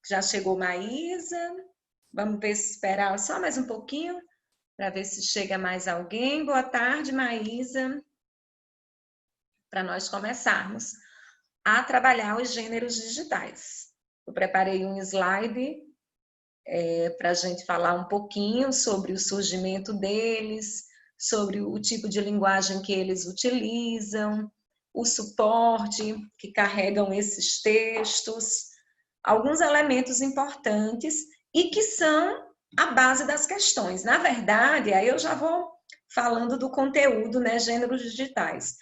Já chegou Maísa. Vamos ver se esperar só mais um pouquinho para ver se chega mais alguém. Boa tarde, Maísa. Para nós começarmos a trabalhar os gêneros digitais. Eu preparei um slide para a gente falar um pouquinho sobre o surgimento deles, sobre o tipo de linguagem que eles utilizam, o suporte que carregam esses textos, alguns elementos importantes e que são a base das questões. Na verdade, aí eu já vou falando do conteúdo, né, gêneros digitais.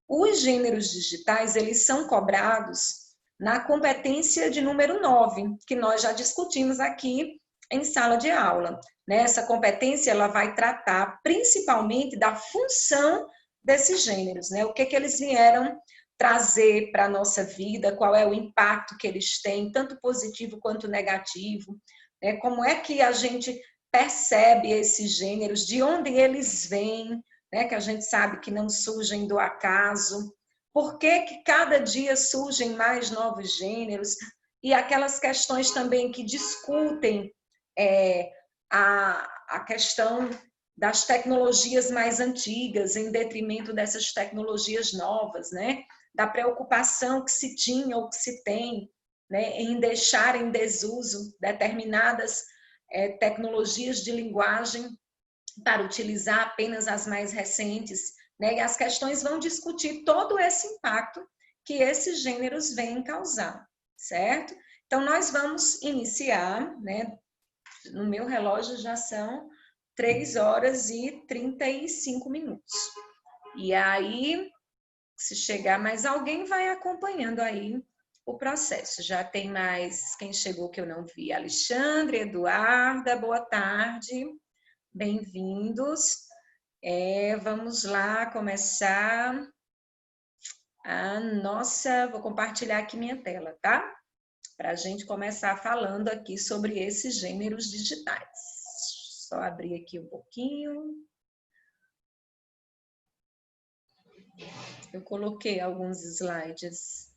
Os gêneros digitais, eles são cobrados na competência de número 9, que nós já discutimos aqui em sala de aula. Essa competência, ela vai tratar principalmente da função desses gêneros, né? O que eles vieram trazer para a nossa vida, qual é o impacto que eles têm, tanto positivo quanto negativo, né? Como é que a gente percebe esses gêneros, de onde eles vêm, né? Que a gente sabe que não surgem do acaso, por que cada dia surgem mais novos gêneros, e aquelas questões também que discutem a questão das tecnologias mais antigas em detrimento dessas tecnologias novas, né? Da preocupação que se tinha ou que se tem, né, em deixar em desuso determinadas tecnologias de linguagem para utilizar apenas as mais recentes, né? E as questões vão discutir todo esse impacto que esses gêneros vêm causar, certo? Então, nós vamos iniciar, né? No meu relógio já são 3 horas e 35 minutos. E aí, se chegar mais alguém, vai acompanhando aí o processo. Já tem mais quem chegou que eu não vi. Alexandre, Eduarda, boa tarde. Bem-vindos. Vamos lá começar a nossa... Vou compartilhar aqui minha tela, tá? Para a gente começar falando aqui sobre esses gêneros digitais. Só abrir aqui um pouquinho. Eu coloquei alguns slides.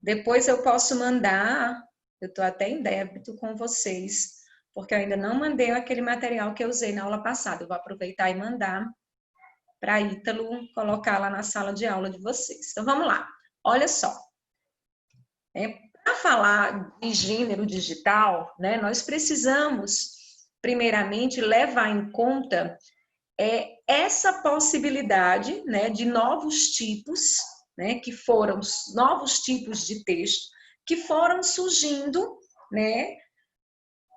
Depois eu posso mandar, eu estou até em débito com vocês, porque eu ainda não mandei aquele material que eu usei na aula passada. Eu vou aproveitar e mandar para Ítalo colocar lá na sala de aula de vocês. Então, vamos lá. Olha só. Para falar de gênero digital, né, nós precisamos, primeiramente, levar em conta essa possibilidade, né, de novos tipos, né, que foram novos tipos de texto que foram surgindo, né,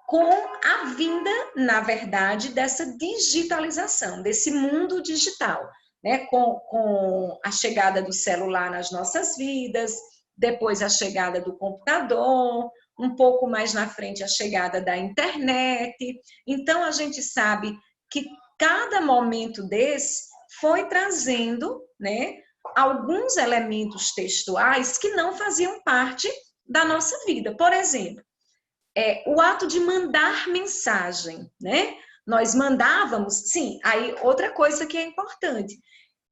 com a vinda, na verdade, dessa digitalização, desse mundo digital, né, com a chegada do celular nas nossas vidas, depois a chegada do computador, um pouco mais na frente a chegada da internet. Então, a gente sabe que cada momento desse foi trazendo, né, alguns elementos textuais que não faziam parte da nossa vida. Por exemplo, o ato de mandar mensagem, né? Nós mandávamos, sim, aí outra coisa que é importante,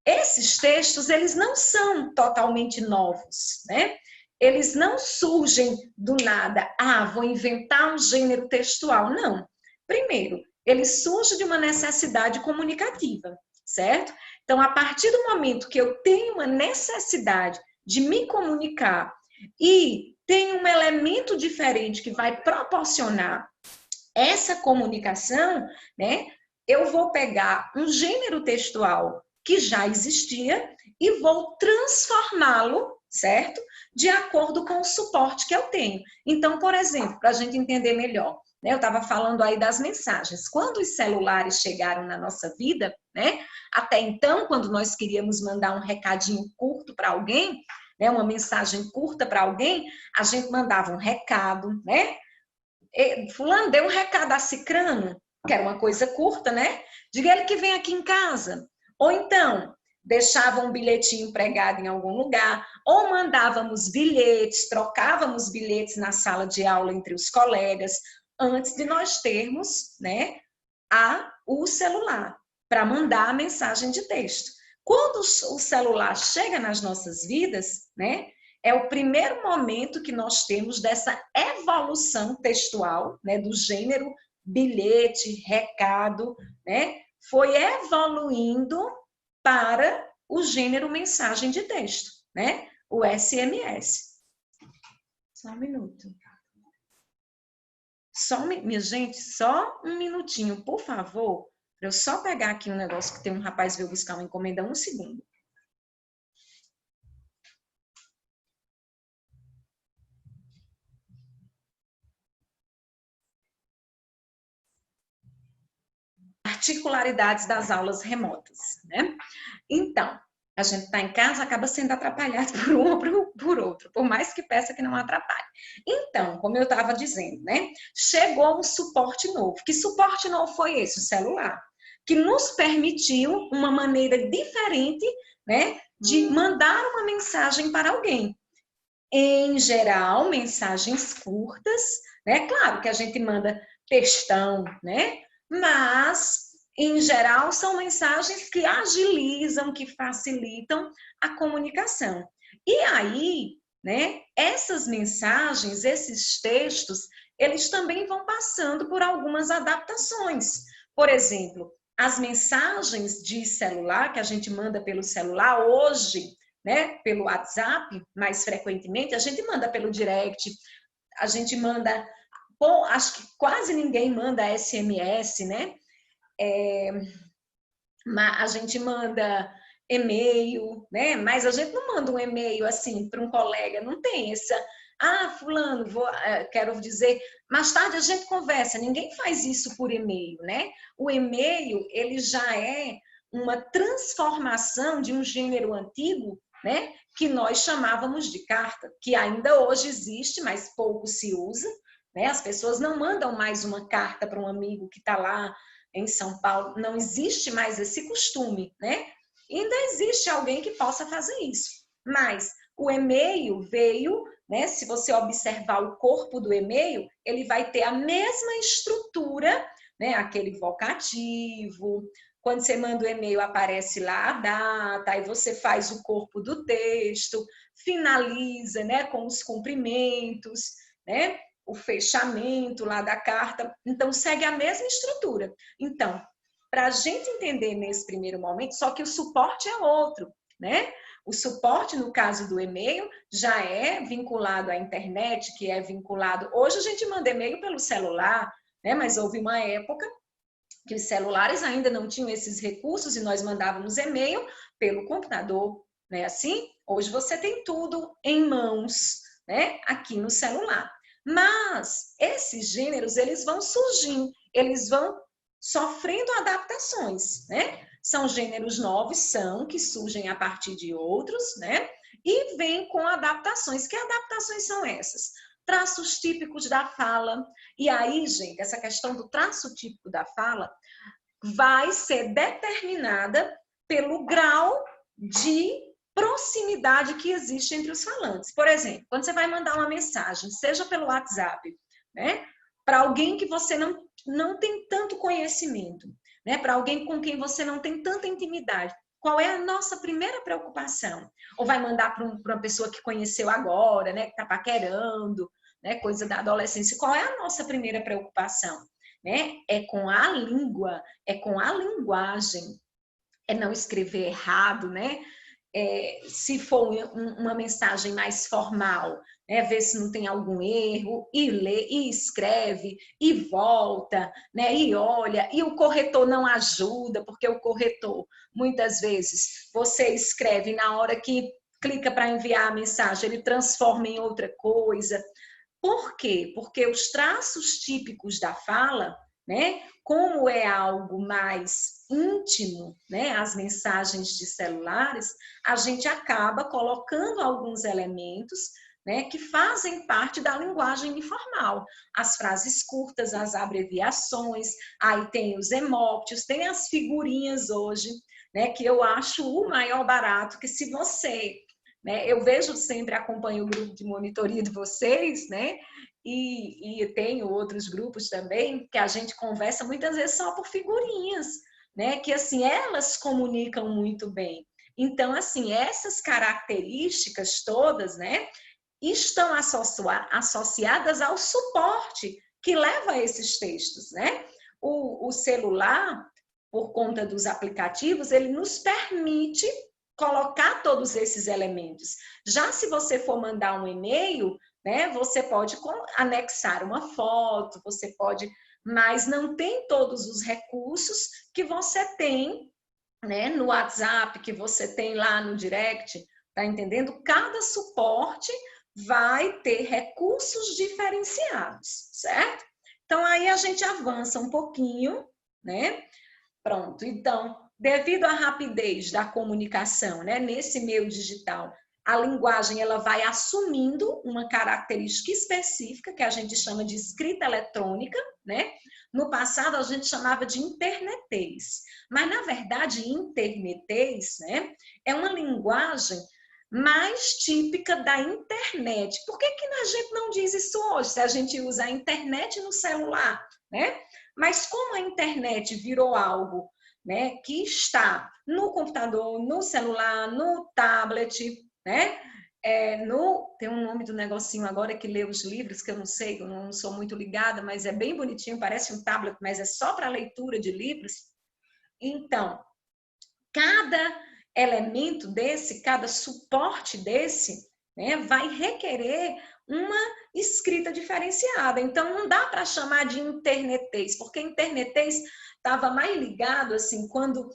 esses textos, eles não são totalmente novos, né? Eles não surgem do nada, vou inventar um gênero textual, não. Primeiro, ele surge de uma necessidade comunicativa, certo? Então, a partir do momento que eu tenho uma necessidade de me comunicar e tem um elemento diferente que vai proporcionar essa comunicação, né? Eu vou pegar um gênero textual que já existia e vou transformá-lo, certo? De acordo com o suporte que eu tenho. Então, por exemplo, para a gente entender melhor, né? Eu estava falando aí das mensagens. Quando os celulares chegaram na nossa vida, né? Até então, quando nós queríamos mandar um recadinho curto para alguém, né? Uma mensagem curta para alguém, a gente mandava um recado, né? Fulano, deu um recado a Cicrano, que era uma coisa curta, né? Diga ele que vem aqui em casa. Ou então, deixava um bilhetinho pregado em algum lugar, ou mandávamos bilhetes, trocávamos bilhetes na sala de aula entre os colegas, antes de nós termos, né, o celular, para mandar a mensagem de texto. Quando o celular chega nas nossas vidas, né, É o primeiro momento que nós temos dessa evolução textual, né, do gênero bilhete, recado, né, foi evoluindo para o gênero mensagem de texto, né, o SMS. Só um minuto. Minha gente, só um minutinho, por favor, para eu só pegar aqui um negócio que tem um rapaz veio buscar uma encomenda, um segundo. Particularidades das aulas remotas, né? Então, a gente está em casa, acaba sendo atrapalhado por um ou por outro, por mais que peça que não atrapalhe. Então, como eu estava dizendo, né? Chegou um suporte novo. Que suporte novo foi esse? O celular. Que nos permitiu uma maneira diferente, né? De mandar uma mensagem para alguém. Em geral, mensagens curtas, né? Claro que a gente manda textão, né? Mas, em geral, são mensagens que agilizam, que facilitam a comunicação. E aí, né? Essas mensagens, esses textos, eles também vão passando por algumas adaptações. Por exemplo, as mensagens de celular que a gente manda pelo celular hoje, né, pelo WhatsApp, mais frequentemente, a gente manda pelo direct, a gente manda, bom, acho que quase ninguém manda SMS, né? A gente manda e-mail, né? Mas a gente não manda um e-mail assim para um colega, não tem essa, fulano, quero dizer, mais tarde a gente conversa, ninguém faz isso por e-mail, né? O e-mail, ele já é uma transformação de um gênero antigo, né? Que nós chamávamos de carta, que ainda hoje existe, mas pouco se usa, né? As pessoas não mandam mais uma carta para um amigo que está lá em São Paulo, não existe mais esse costume, né? Ainda existe alguém que possa fazer isso, mas o e-mail veio, né? Se você observar o corpo do e-mail, ele vai ter a mesma estrutura, né? Aquele vocativo. Quando você manda o e-mail, aparece lá a data, aí você faz o corpo do texto, finaliza, né? Com os cumprimentos, né? O fechamento lá da carta. Então, segue a mesma estrutura. Então, para a gente entender nesse primeiro momento, só que o suporte é outro, né? O suporte, no caso do e-mail, já é vinculado à internet, que é vinculado... Hoje a gente manda e-mail pelo celular, né? Mas houve uma época que os celulares ainda não tinham esses recursos e nós mandávamos e-mail pelo computador, né? Assim, hoje você tem tudo em mãos, né? Aqui no celular. Mas esses gêneros, eles vão surgindo, eles vão sofrendo adaptações, né? São gêneros novos, que surgem a partir de outros, né? E vêm com adaptações. Que adaptações são essas? Traços típicos da fala. E aí, gente, essa questão do traço típico da fala vai ser determinada pelo grau de proximidade que existe entre os falantes. Por exemplo, quando você vai mandar uma mensagem, seja pelo WhatsApp, né, para alguém que você não tem tanto conhecimento, né, para alguém com quem você não tem tanta intimidade, qual é a nossa primeira preocupação? Ou vai mandar para uma pessoa que conheceu agora, né, que está paquerando, né, coisa da adolescência, qual é a nossa primeira preocupação? Né? É com a língua, é com a linguagem, é não escrever errado, né? Se for uma mensagem mais formal, né? Ver se não tem algum erro, e lê, e escreve, e volta, né? E olha, e o corretor não ajuda, porque o corretor, muitas vezes, você escreve na hora que clica para enviar a mensagem, ele transforma em outra coisa. Por quê? Porque os traços típicos da fala, né, como é algo mais íntimo, né, as mensagens de celulares, a gente acaba colocando alguns elementos, né, que fazem parte da linguagem informal. As frases curtas, as abreviações, aí tem os emojis, tem as figurinhas hoje, né, que eu acho o maior barato, que se você... Né? Eu vejo sempre, acompanho o grupo de monitoria de vocês, né? E tenho outros grupos também, que a gente conversa muitas vezes só por figurinhas, né? Que assim, elas comunicam muito bem. Então, assim, essas características todas, né, estão associadas ao suporte que leva a esses textos, né? O celular, por conta dos aplicativos, ele nos permite colocar todos esses elementos. Já se você for mandar um e-mail, né, você pode anexar uma foto, você pode, mas não tem todos os recursos que você tem, né, no WhatsApp, que você tem lá no direct, tá entendendo? Cada suporte vai ter recursos diferenciados, certo? Então aí a gente avança um pouquinho, né? Pronto. Então, devido à rapidez da comunicação, né, nesse meio digital, a linguagem ela vai assumindo uma característica específica que a gente chama de escrita eletrônica, né? No passado a gente chamava de internetês, mas na verdade internetês, né, é uma linguagem mais típica da internet. Por que a gente não diz isso hoje, se a gente usa a internet no celular, né? Mas como a internet virou algo, né, que está no computador, no celular, no tablet, né? Tem um nome do negocinho agora que lê os livros, que eu não sei, eu não sou muito ligada, mas é bem bonitinho, parece um tablet, mas é só para leitura de livros. Então, cada elemento desse, cada suporte desse, né, vai requerer uma escrita diferenciada. Então, não dá para chamar de internetês, porque internetês estava mais ligado, assim, quando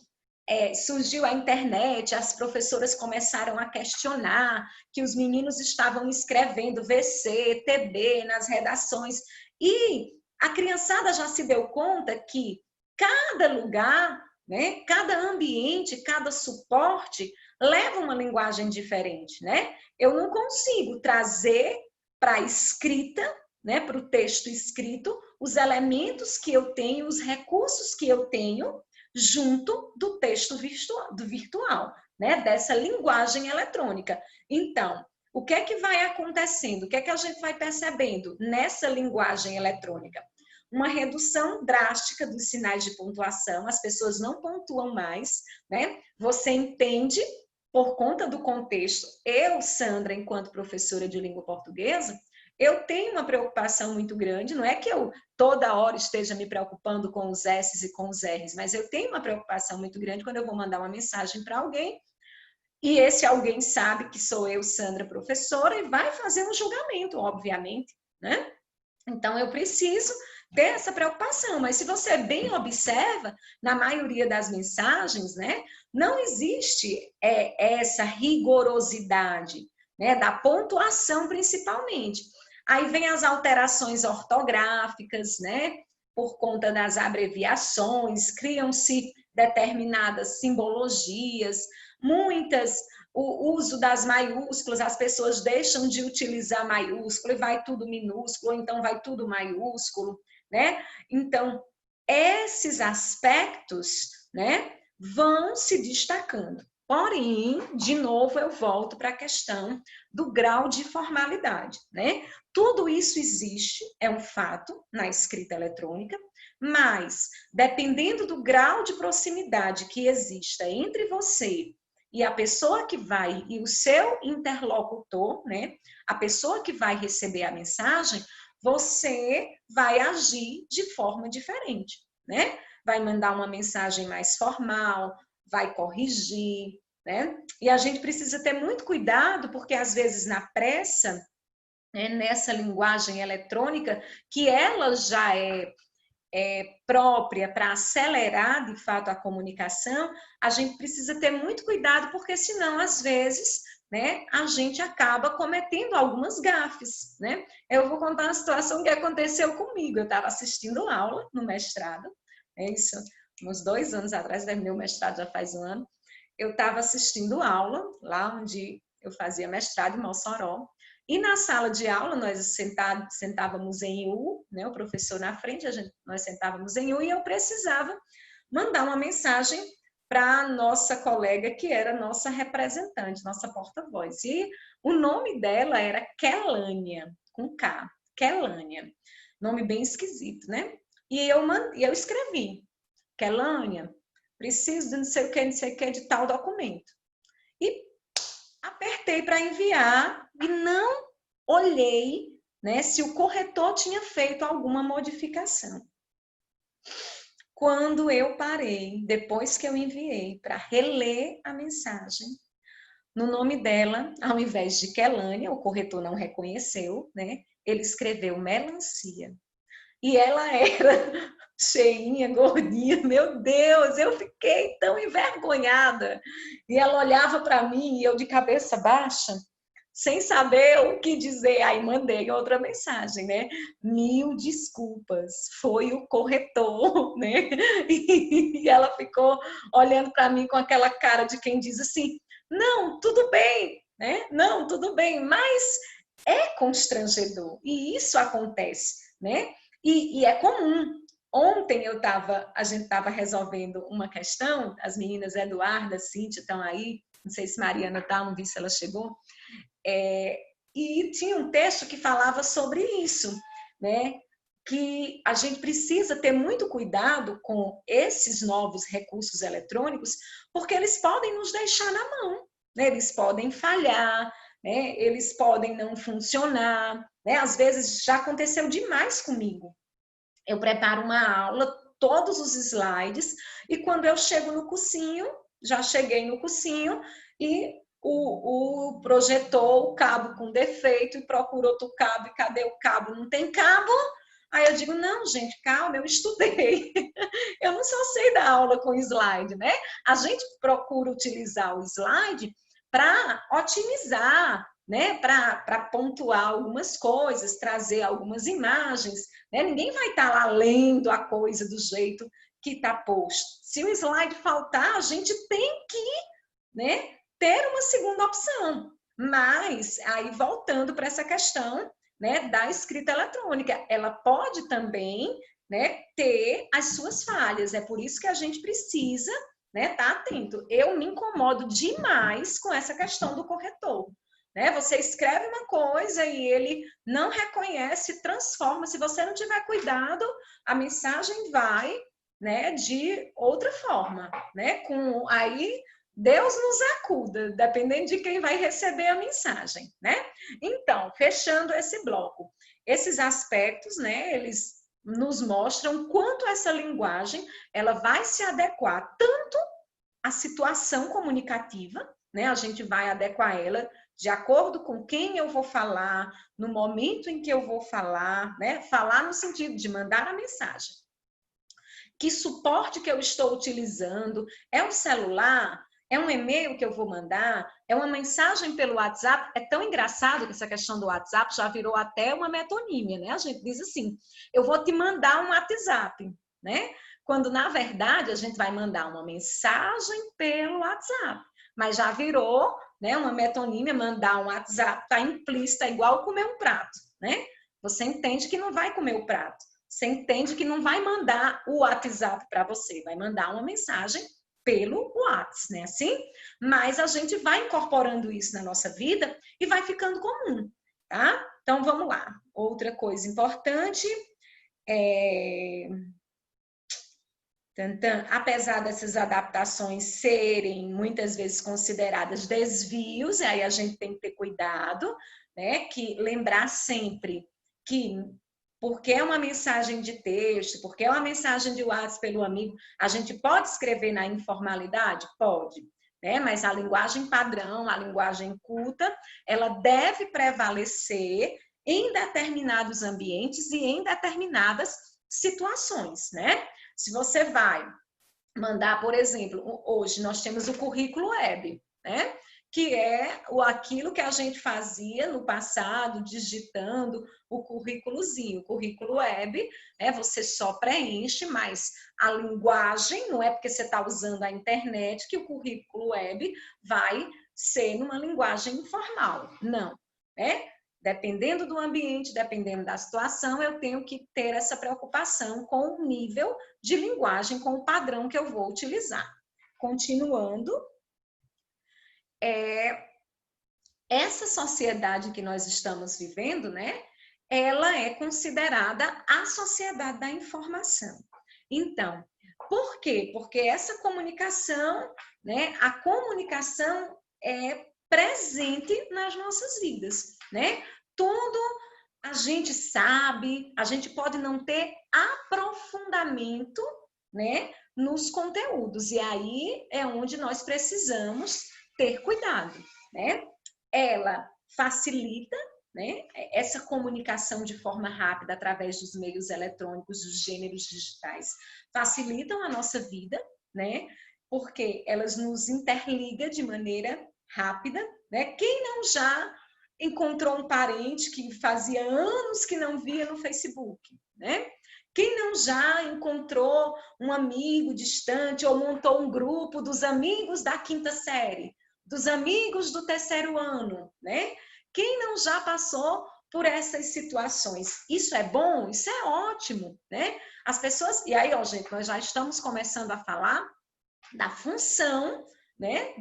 surgiu a internet, as professoras começaram a questionar que os meninos estavam escrevendo VC, TB nas redações, e a criançada já se deu conta que cada lugar, né, cada ambiente, cada suporte leva uma linguagem diferente, né? Eu não consigo trazer para a escrita, né, para o texto escrito, os elementos que eu tenho, os recursos que eu tenho, junto do texto virtual, né? Dessa linguagem eletrônica. Então, o que é que vai acontecendo? O que é que a gente vai percebendo nessa linguagem eletrônica? Uma redução drástica dos sinais de pontuação, as pessoas não pontuam mais, né? Você entende por conta do contexto. Eu, Sandra, enquanto professora de língua portuguesa, eu tenho uma preocupação muito grande, não é que eu toda hora esteja me preocupando com os S's e com os R's, mas eu tenho uma preocupação muito grande quando eu vou mandar uma mensagem para alguém e esse alguém sabe que sou eu, Sandra, professora, e vai fazer um julgamento, obviamente, né? Então, eu preciso ter essa preocupação, mas se você bem observa, na maioria das mensagens, né, não existe essa rigorosidade, né, da pontuação principalmente. Aí vem as alterações ortográficas, né, por conta das abreviações, criam-se determinadas simbologias, o uso das maiúsculas, as pessoas deixam de utilizar maiúsculo e vai tudo minúsculo, ou então vai tudo maiúsculo, né? Então, esses aspectos, né, vão se destacando. Porém, de novo, eu volto para a questão do grau de formalidade, né? Tudo isso existe, é um fato, na escrita eletrônica, mas, dependendo do grau de proximidade que exista entre você e a pessoa que vai, e o seu interlocutor, né? A pessoa que vai receber a mensagem, você vai agir de forma diferente, né? Vai mandar uma mensagem mais formal, vai corrigir, né? E a gente precisa ter muito cuidado, porque às vezes na pressa, né, nessa linguagem eletrônica, que ela já é própria para acelerar, de fato, a comunicação, a gente precisa ter muito cuidado, porque senão, às vezes, né, a gente acaba cometendo algumas gafes, né? Eu vou contar uma situação que aconteceu comigo. Eu estava assistindo aula no mestrado, é isso, uns 2 anos atrás, terminei o mestrado já faz 1 ano. Eu estava assistindo aula, lá onde eu fazia mestrado, em Mossoró, e na sala de aula, nós sentávamos em U, né, o professor na frente, nós sentávamos em U, e eu precisava mandar uma mensagem para a nossa colega, que era nossa representante, nossa porta-voz. E o nome dela era Kelânia, com K, Kelânia. Nome bem esquisito, né? E eu escrevi, Kelânia, preciso de não sei o que, de tal documento. apertei para enviar e não olhei, né, se o corretor tinha feito alguma modificação. Quando eu parei, depois que eu enviei, para reler a mensagem, no nome dela, ao invés de Kelânia, o corretor não reconheceu, né? Ele escreveu melancia. E ela era cheinha, gordinha, meu Deus, eu fiquei tão envergonhada. E ela olhava para mim e eu de cabeça baixa, sem saber o que dizer. Aí mandei outra mensagem, né? Mil desculpas, foi o corretor, né? E ela ficou olhando para mim com aquela cara de quem diz assim: não, tudo bem, né? Não, tudo bem, mas é constrangedor e isso acontece, né? E é comum. Ontem a gente estava resolvendo uma questão, as meninas Eduarda, Cíntia estão aí, não sei se Mariana está, não vi se ela chegou, e tinha um texto que falava sobre isso, né? Que a gente precisa ter muito cuidado com esses novos recursos eletrônicos, porque eles podem nos deixar na mão, né? Eles podem falhar, né? Eles podem não funcionar, né? Às vezes já aconteceu demais comigo. Eu preparo uma aula, todos os slides, e quando eu chego no cursinho, já cheguei no cursinho, e o projetor, o cabo com defeito, e procura outro cabo, e cadê o cabo? Não tem cabo? Aí eu digo, não, gente, calma, eu estudei. Eu não só sei dar aula com slide, né? A gente procura utilizar o slide para otimizar, né? Para pontuar algumas coisas, trazer algumas imagens, né? Ninguém vai estar lá lendo a coisa do jeito que está posto. Se o slide faltar, a gente tem que, né, ter uma segunda opção. Mas, aí voltando para essa questão, né, da escrita eletrônica, ela pode também, né, ter as suas falhas. É por isso que a gente precisa, né, estar atento. Eu me incomodo demais com essa questão do corretor. Né? Você escreve uma coisa e ele não reconhece, transforma. Se você não tiver cuidado, a mensagem vai, né, de outra forma, né? Com aí Deus nos acuda, dependendo de quem vai receber a mensagem, né? Então, fechando esse bloco, esses aspectos, né, eles nos mostram quanto essa linguagem ela vai se adequar tanto à situação comunicativa, né? A gente vai adequar ela de acordo com quem eu vou falar, no momento em que eu vou falar, né? Falar no sentido de mandar a mensagem. Que suporte que eu estou utilizando? É um celular? É um e-mail que eu vou mandar? É uma mensagem pelo WhatsApp? É tão engraçado que essa questão do WhatsApp já virou até uma metonímia, né? A gente diz assim, eu vou te mandar um WhatsApp, né? Quando, na verdade, a gente vai mandar uma mensagem pelo WhatsApp. Mas já virou, né, uma metonímia, mandar um WhatsApp, está implícita, igual comer um prato, né? Você entende que não vai comer o prato. Você entende que não vai mandar o WhatsApp para você, vai mandar uma mensagem pelo WhatsApp, né? Assim? Mas a gente vai incorporando isso na nossa vida e vai ficando comum, tá? Então vamos lá. Outra coisa importante é... apesar dessas adaptações serem muitas vezes consideradas desvios, aí a gente tem que ter cuidado, né? Que lembrar sempre que porque é uma mensagem de texto, porque é uma mensagem de WhatsApp pelo amigo, a gente pode escrever na informalidade? Pode, né? Mas a linguagem padrão, a linguagem culta, ela deve prevalecer em determinados ambientes e em determinadas situações, né? Se você vai mandar, por exemplo, hoje nós temos o currículo web, né? Que é aquilo que a gente fazia no passado, digitando o currículozinho. O currículo web, né, você só preenche, mas a linguagem, não é porque você está usando a internet que o currículo web vai ser numa linguagem informal. Não, né? Dependendo do ambiente, dependendo da situação, eu tenho que ter essa preocupação com o nível de linguagem, com o padrão que eu vou utilizar. Continuando, essa sociedade que nós estamos vivendo, né, ela é considerada a sociedade da informação. Então, por quê? Porque essa comunicação, né, a comunicação é presente nas nossas vidas, né? Tudo a gente sabe, a gente pode não ter aprofundamento, né, nos conteúdos, e aí é onde nós precisamos ter cuidado, né? Ela facilita, né, essa comunicação de forma rápida através dos meios eletrônicos, dos gêneros digitais, facilitam a nossa vida, né? Porque elas nos interligam de maneira rápida, né? Quem não já encontrou um parente que fazia anos que não via no Facebook, né? Quem não já encontrou um amigo distante ou montou um grupo dos amigos da quinta série, dos amigos do terceiro ano, né? Quem não já passou por essas situações? Isso é bom? Isso é ótimo, né? As pessoas... E aí, ó, gente, nós já estamos começando a falar da função, né?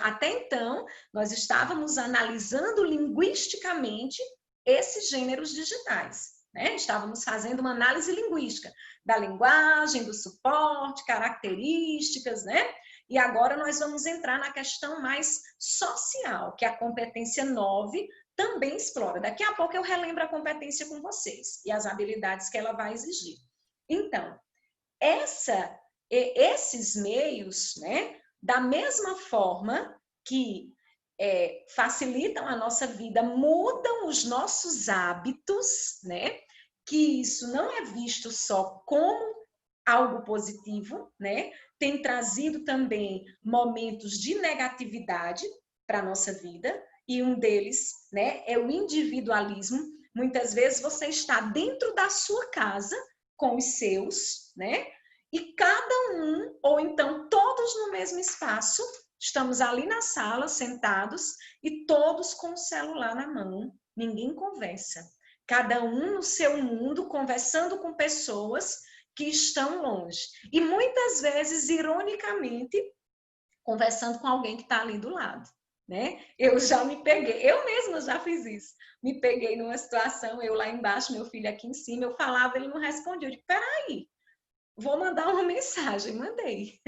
Até então, nós estávamos analisando linguisticamente esses gêneros digitais, né? Estávamos fazendo uma análise linguística da linguagem, do suporte, características, né? E agora nós vamos entrar na questão mais social, que a competência 9 também explora. Daqui a pouco eu relembro a competência com vocês e as habilidades que ela vai exigir. Então, esses meios, né, da mesma forma que facilitam a nossa vida, mudam os nossos hábitos, né, que isso não é visto só como algo positivo, né, tem trazido também momentos de negatividade para a nossa vida, e um deles, né, é o individualismo. Muitas vezes você está dentro da sua casa com os seus, né, e cada um, ou então todos no mesmo espaço, estamos ali na sala, sentados, e todos com o celular na mão, ninguém conversa. Cada um no seu mundo, conversando com pessoas que estão longe. E muitas vezes, ironicamente, conversando com alguém que está ali do lado, né? Eu já me peguei, eu mesma já fiz isso. Me peguei numa situação, eu lá embaixo, meu filho aqui em cima, eu falava, ele não respondia. Eu digo, peraí, vou mandar uma mensagem, mandei.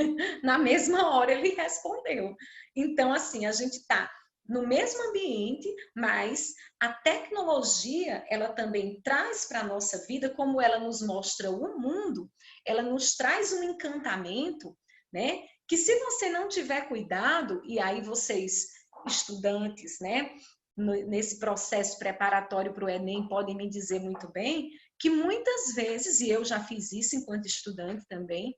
Na mesma hora ele respondeu. Então, assim, a gente está no mesmo ambiente, mas a tecnologia, ela também traz para a nossa vida, como ela nos mostra o mundo, ela nos traz um encantamento, né? Que se você não tiver cuidado, e aí vocês, estudantes, né? Nesse processo preparatório para o Enem, podem me dizer muito bem, que muitas vezes, e eu já fiz isso enquanto estudante também,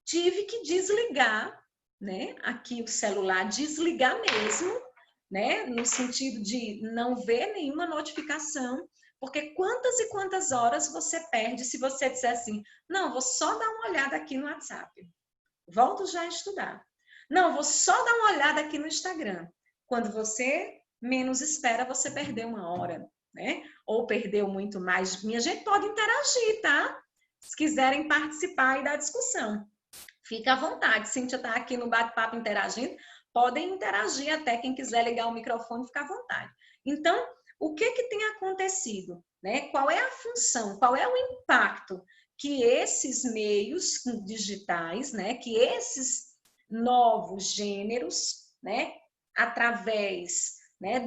tive que desligar, né, aqui o celular, desligar mesmo, né, no sentido de não ver nenhuma notificação, porque quantas e quantas horas você perde se você disser assim, não, vou só dar uma olhada aqui no WhatsApp, volto já a estudar. Não, vou só dar uma olhada aqui no Instagram. Quando você menos espera, você perdeu uma hora, né? Ou perdeu muito mais. Minha gente pode interagir, tá? Se quiserem participar e dar discussão. Fica à vontade. Cíntia está aqui no bate-papo interagindo. Podem interagir até quem quiser ligar o microfone, fica à vontade. Então, o que tem acontecido? Né? Qual é a função? Qual é o impacto que esses meios digitais, né? Que esses novos gêneros, né? Através, né,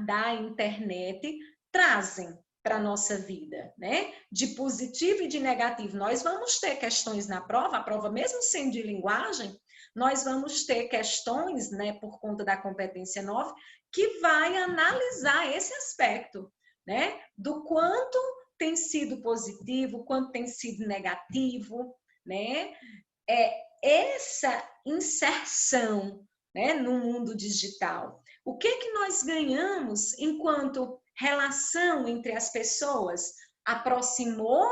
da internet, trazem para a nossa vida, né? De positivo e de negativo. Nós vamos ter questões na prova, a prova mesmo sendo de linguagem, nós vamos ter questões, né, por conta da competência 9, que vai analisar esse aspecto, né? Do quanto tem sido positivo, quanto tem sido negativo, né? Essa inserção, né, no mundo digital. O que nós ganhamos enquanto relação entre as pessoas? Aproximou,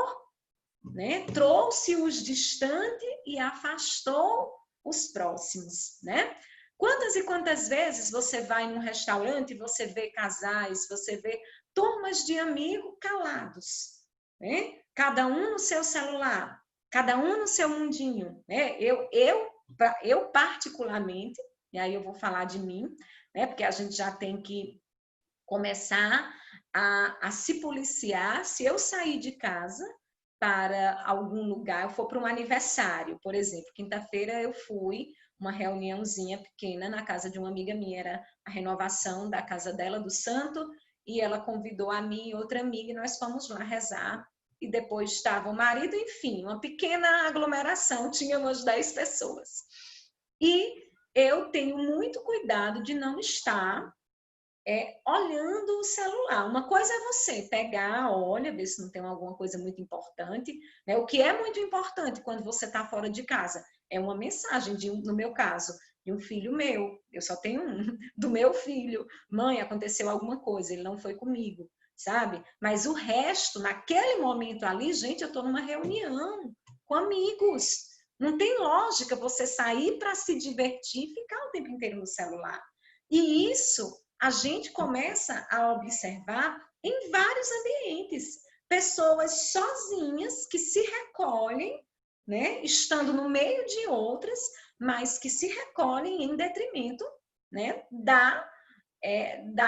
né, trouxe-os distante e afastou os próximos, né? Quantas e quantas vezes você vai num restaurante e você vê casais, você vê turmas de amigos calados, né? Cada um no seu celular, cada um no seu mundinho, né? Eu particularmente, e aí eu vou falar de mim, né? Porque a gente já tem que começar a se policiar. Se eu sair de casa para algum lugar, eu for para um aniversário, por exemplo, quinta-feira eu fui uma reuniãozinha pequena na casa de uma amiga minha, era a renovação da casa dela, do santo, e ela convidou a mim e outra amiga, e nós fomos lá rezar, e depois estava o marido, enfim, uma pequena aglomeração, tinha umas 10 pessoas. E eu tenho muito cuidado de não estar olhando o celular. Uma coisa é você pegar, olha, ver se não tem alguma coisa muito importante, né? O que é muito importante quando você está fora de casa é uma mensagem, no meu caso, de um filho meu, eu só tenho um, do meu filho, mãe, aconteceu alguma coisa, ele não foi comigo, sabe? Mas o resto, naquele momento ali, gente, eu estou numa reunião com amigos. Não tem lógica você sair para se divertir e ficar o tempo inteiro no celular. E isso a gente começa a observar em vários ambientes. Pessoas sozinhas que se recolhem, né, estando no meio de outras, mas que se recolhem em detrimento, né, da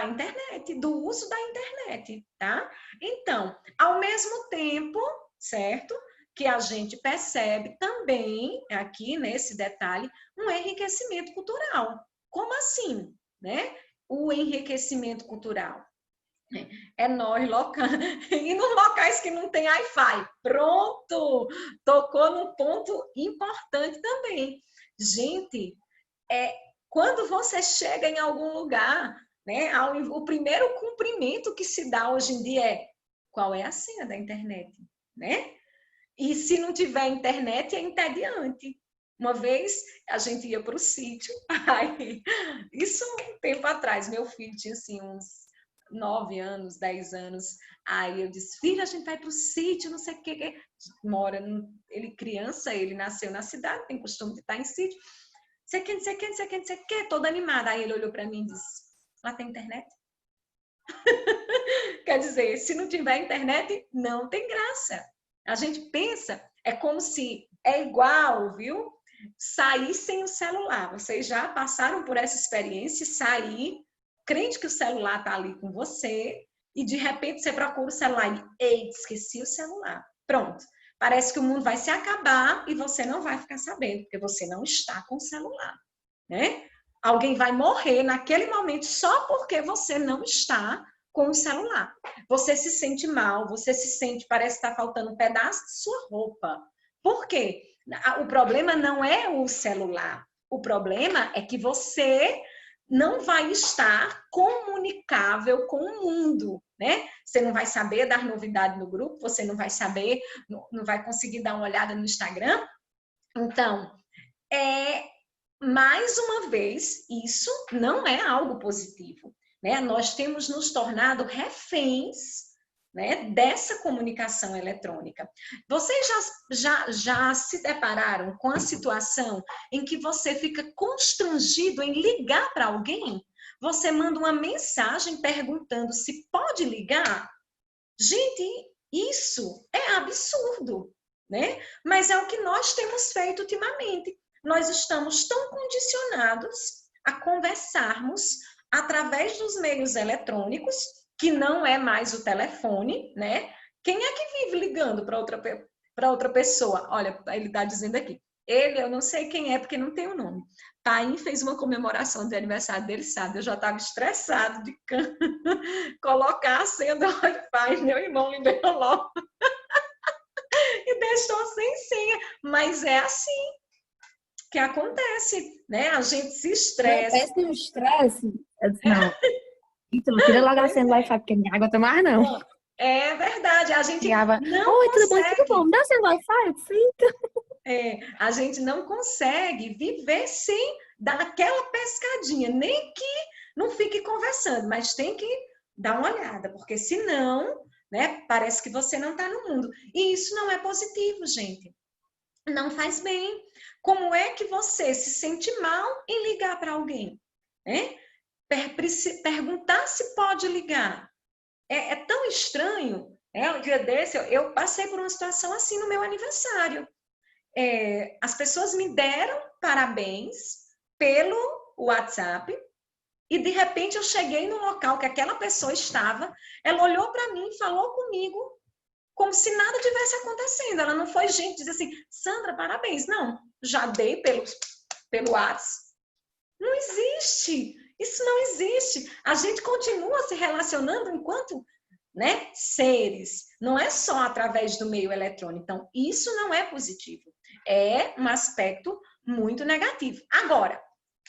internet, do uso da internet, tá? Então, ao mesmo tempo, certo? Que a gente percebe também, aqui nesse detalhe, um enriquecimento cultural. Como assim, né? O enriquecimento cultural. É nós e nos locais que não tem Wi-Fi. Pronto! Tocou num ponto importante também. Gente, quando você chega em algum lugar, né, o primeiro cumprimento que se dá hoje em dia é: qual é a senha da internet? Né? E se não tiver internet, é entediante. Uma vez a gente ia para o sítio, isso um tempo atrás, meu filho tinha assim uns 9 anos, 10 anos, aí eu disse: filho, a gente vai para o sítio, não sei o que, ele criança, ele nasceu na cidade, tem costume de estar em sítio, não sei o que, toda animada. Aí ele olhou para mim e disse: lá tem internet? Quer dizer, se não tiver internet, não tem graça. A gente pensa, é como se é igual, viu? Sair sem o celular. Vocês já passaram por essa experiência, sair, crente que o celular está ali com você, e de repente você procura o celular e, ei, esqueci o celular. Pronto. Parece que o mundo vai se acabar e você não vai ficar sabendo, porque você não está com o celular, né? Alguém vai morrer naquele momento só porque você não está com o celular. Você se sente mal, você se sente, parece que está faltando um pedaço de sua roupa. Por quê? O problema não é o celular. O problema é que você não vai estar comunicável com o mundo, né? Você não vai saber dar novidade no grupo, você não vai saber, não vai conseguir dar uma olhada no Instagram. Então, mais uma vez, isso não é algo positivo, né? Nós temos nos tornado reféns, né, dessa comunicação eletrônica. Vocês já se depararam com a situação em que você fica constrangido em ligar para alguém? Você manda uma mensagem perguntando se pode ligar? Gente, isso é absurdo, né? Mas é o que nós temos feito ultimamente. Nós estamos tão condicionados a conversarmos através dos meios eletrônicos, que não é mais o telefone, né? Quem é que vive ligando para outra pessoa? Olha, ele está dizendo aqui. Ele, eu não sei quem é, porque não tem o nome. Paim fez uma comemoração de aniversário dele, sabe? Eu já estava estressado de colocar a senha do Wi-Fi. Meu irmão liberou logo e deixou sem senha. Mas é assim que acontece, né? A gente se estressa. Parece um estresse. Eu disse, não, então, tira logo a senha do Wi-Fi, porque minha água tá mais não. É verdade, a gente Ligava, não oi, tudo consegue. bom? Tudo bom? Me dá a senha do Wi-Fi? A gente não consegue viver sem dar aquela pescadinha, nem que não fique conversando, mas tem que dar uma olhada, porque senão, né, parece que você não está no mundo. E isso não é positivo, gente. Não faz bem. Como é que você se sente mal em ligar para alguém? Né? Perguntar se pode ligar. É tão estranho. Né? Um dia desse, eu passei por uma situação assim no meu aniversário. As pessoas me deram parabéns pelo WhatsApp e, de repente, eu cheguei no local que aquela pessoa estava, ela olhou para mim e falou comigo como se nada tivesse acontecendo. Ela não foi gente dizer assim, Sandra, parabéns. Não, já dei pelo WhatsApp. Não existe. Isso não existe. A gente continua se relacionando enquanto, né, seres. Não é só através do meio eletrônico. Então, isso não é positivo. É um aspecto muito negativo. Agora,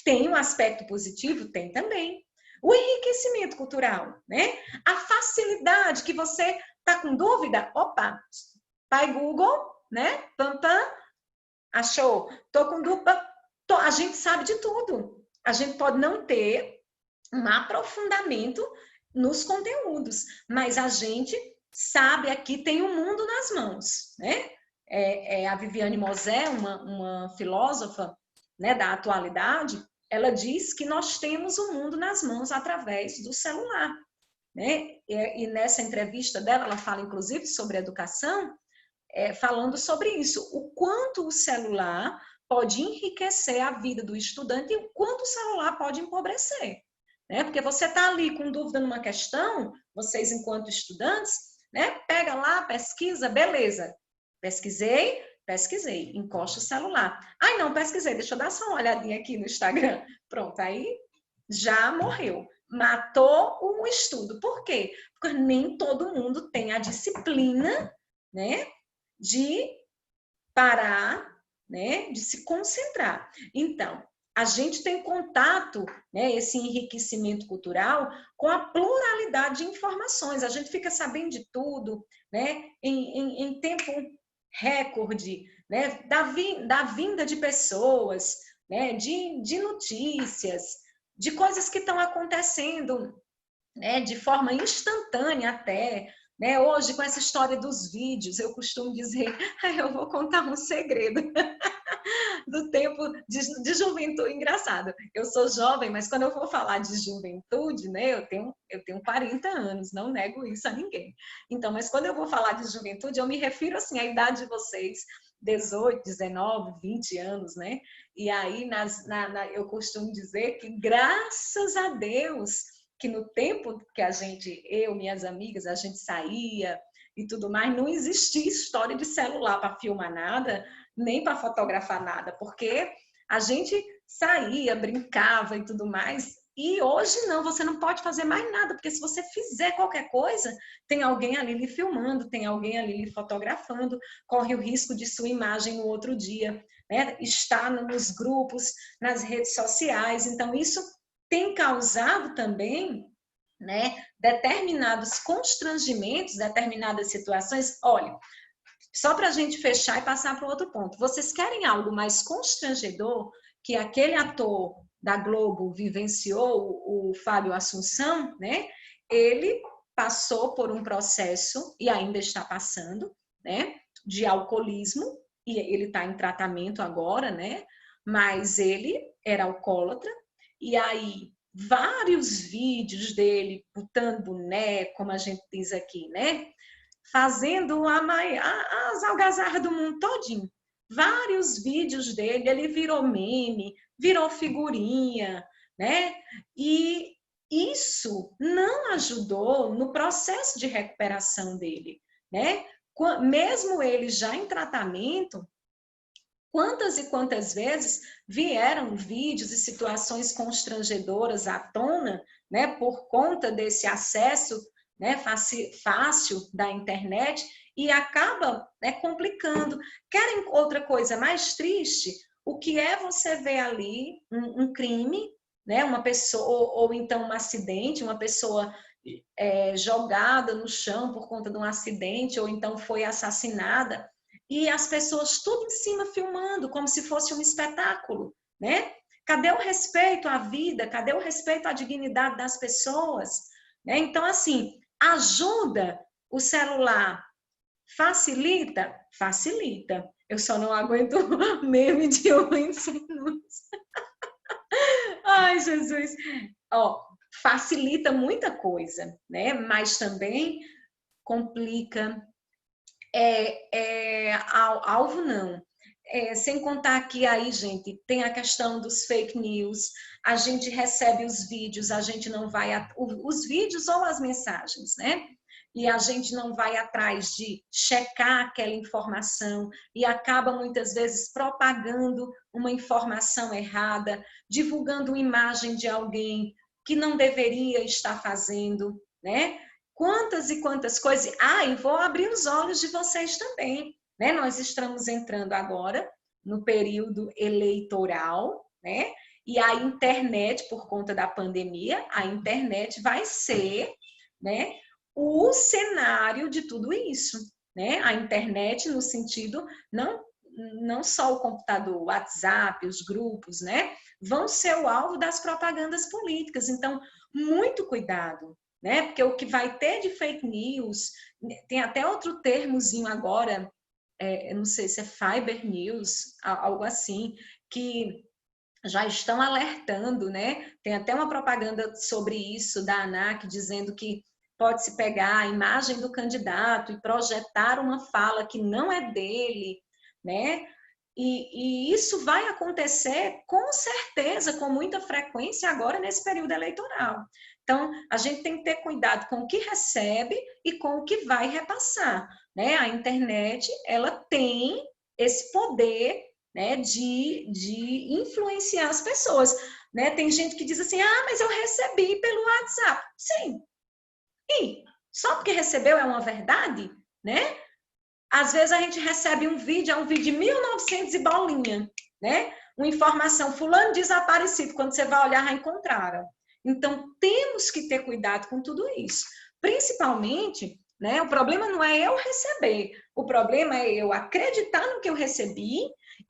tem um aspecto positivo? Tem também. O enriquecimento cultural, né? A facilidade que você está com dúvida, opa, vai Google, né? Pam, pam, achou. Tô com dúvida, a gente sabe de tudo. A gente pode não ter um aprofundamento nos conteúdos, mas a gente sabe aqui, tem um mundo nas mãos, né? A Viviane Mosé, uma filósofa, né, da atualidade, ela diz que nós temos o mundo nas mãos através do celular, né? E nessa entrevista dela, ela fala inclusive sobre educação, falando sobre isso, o quanto o celular pode enriquecer a vida do estudante e o quanto o celular pode empobrecer, né? Porque você está ali com dúvida numa questão, vocês enquanto estudantes, né? Pega lá, pesquisa, beleza. Pesquisei, encosta o celular. Ai, não, pesquisei, deixa eu dar só uma olhadinha aqui no Instagram. Pronto, aí já morreu. Matou o estudo. Por quê? Porque nem todo mundo tem a disciplina, né, de parar, né, de se concentrar. Então, a gente tem contato, né, esse enriquecimento cultural com a pluralidade de informações. A gente fica sabendo de tudo, né, em tempo recorde, né, da vinda de pessoas, né, de notícias, de coisas que estão acontecendo, né, de forma instantânea até, né? Hoje, com essa história dos vídeos, eu costumo dizer, eu vou contar um segredo do tempo de juventude. Engraçado, eu sou jovem, mas quando eu vou falar de juventude, né, eu tenho 40 anos, não nego isso a ninguém. Então, mas quando eu vou falar de juventude, eu me refiro assim à idade de vocês, 18, 19, 20 anos, né? E aí eu costumo dizer que, graças a Deus, que no tempo que eu, minhas amigas, a gente saía e tudo mais, não existia história de celular para filmar nada, nem para fotografar nada, porque a gente saía, brincava e tudo mais, e hoje não, você não pode fazer mais nada, porque se você fizer qualquer coisa, tem alguém ali lhe filmando, tem alguém ali lhe fotografando, corre o risco de sua imagem no outro dia, né, estar nos grupos, nas redes sociais. Então isso tem causado também, né, determinados constrangimentos, determinadas situações. Olha, só para a gente fechar e passar para outro ponto. Vocês querem algo mais constrangedor que aquele ator da Globo vivenciou, o Fábio Assunção, né? Ele passou por um processo, e ainda está passando, né, de alcoolismo, e ele está em tratamento agora, né? Mas ele era alcoólatra, e aí vários vídeos dele botando boné, como a gente diz aqui, né? Fazendo as algazarras do mundo todinho. Vários vídeos dele, ele virou meme, virou figurinha, né? E isso não ajudou no processo de recuperação dele, né? Mesmo ele já em tratamento, quantas e quantas vezes vieram vídeos e situações constrangedoras à tona, né, por conta desse acesso, né, fácil da internet, e acaba, né, complicando. Querem outra coisa mais triste? O que é você ver ali um crime, né, uma pessoa, ou então um acidente, uma pessoa jogada no chão por conta de um acidente, ou então foi assassinada, e as pessoas tudo em cima filmando, como se fosse um espetáculo, né? Cadê o respeito à vida? Cadê o respeito à dignidade das pessoas? Né? Então, assim, ajuda o celular, facilita? Facilita. Eu só não aguento meme de 1 segundo. Ai, Jesus. Ó, facilita muita coisa, né? Mas também complica. Alvo não. Sem contar que aí, gente, tem a questão dos fake news, a gente recebe os vídeos, a gente não vai... Os vídeos ou as mensagens, né? e a gente não vai atrás de checar aquela informação e acaba muitas vezes propagando uma informação errada, divulgando uma imagem de alguém que não deveria estar fazendo, né? Quantas e quantas coisas. E vou abrir os olhos de vocês também, né? Nós estamos entrando agora no período eleitoral, né? E a internet, por conta da pandemia, a internet vai ser, né, o cenário de tudo isso, né? A internet no sentido não só o computador, o WhatsApp, os grupos, né? Vão ser o alvo das propagandas políticas. Então, muito cuidado, né? Porque o que vai ter de fake news, tem até outro termozinho agora, eu não sei se é Fiber News, algo assim, que já estão alertando, né? Tem até uma propaganda sobre isso da ANAC dizendo que pode-se pegar a imagem do candidato e projetar uma fala que não é dele, né? E isso vai acontecer com certeza, com muita frequência agora nesse período eleitoral. Então, a gente tem que ter cuidado com o que recebe e com o que vai repassar, né? A internet, ela tem esse poder, né, de influenciar as pessoas, né? Tem gente que diz assim, mas eu recebi pelo WhatsApp. Sim. E só porque recebeu é uma verdade, né? Às vezes a gente recebe um vídeo, é um vídeo de 1900 e bolinha, né? Uma informação, fulano desaparecido, quando você vai olhar, já encontraram. Então, temos que ter cuidado com tudo isso. Principalmente, né? O problema não é eu receber, o problema é eu acreditar no que eu recebi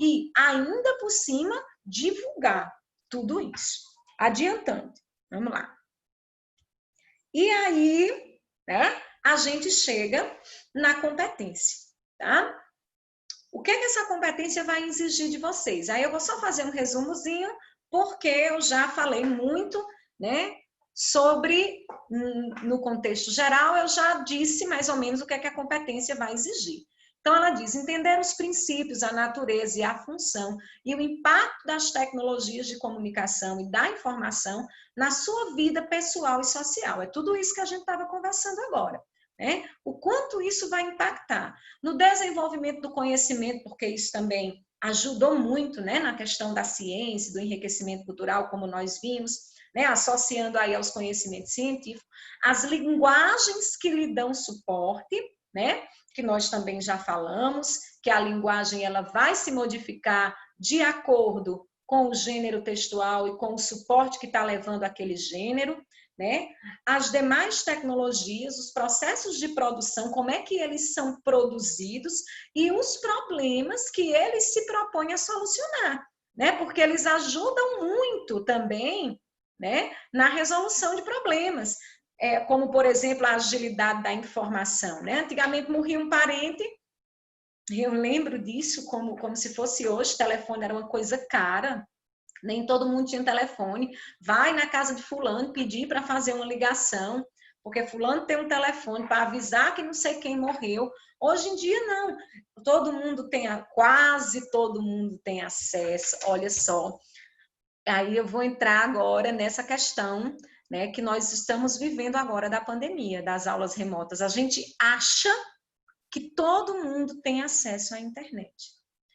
e, ainda por cima, divulgar tudo isso. Adiantando, vamos lá. E aí, né, a gente chega na competência, tá? O que essa competência vai exigir de vocês? Aí eu vou só fazer um resumozinho, porque eu já falei muito, né, sobre, no contexto geral, eu já disse mais ou menos o que a competência vai exigir. Então, ela diz, entender os princípios, a natureza e a função e o impacto das tecnologias de comunicação e da informação na sua vida pessoal e social. É tudo isso que a gente estava conversando agora, né? O quanto isso vai impactar no desenvolvimento do conhecimento, porque isso também ajudou muito, né, na questão da ciência, do enriquecimento cultural, como nós vimos, né, associando aí aos conhecimentos científicos, as linguagens que lhe dão suporte, né, que nós também já falamos, que a linguagem ela vai se modificar de acordo com o gênero textual e com o suporte que está levando aquele gênero, né? As demais tecnologias, os processos de produção, como é que eles são produzidos e os problemas que eles se propõem a solucionar, né? Porque eles ajudam muito também, né, na resolução de problemas. Como, por exemplo, a agilidade da informação, né? Antigamente morria um parente, eu lembro disso como se fosse hoje, o telefone era uma coisa cara, nem todo mundo tinha telefone. Vai na casa de fulano pedir para fazer uma ligação, porque fulano tem um telefone para avisar que não sei quem morreu. Hoje em dia, não. Quase todo mundo tem acesso. Olha só. Aí eu vou entrar agora nessa questão, né, que nós estamos vivendo agora da pandemia, das aulas remotas. A gente acha que todo mundo tem acesso à internet.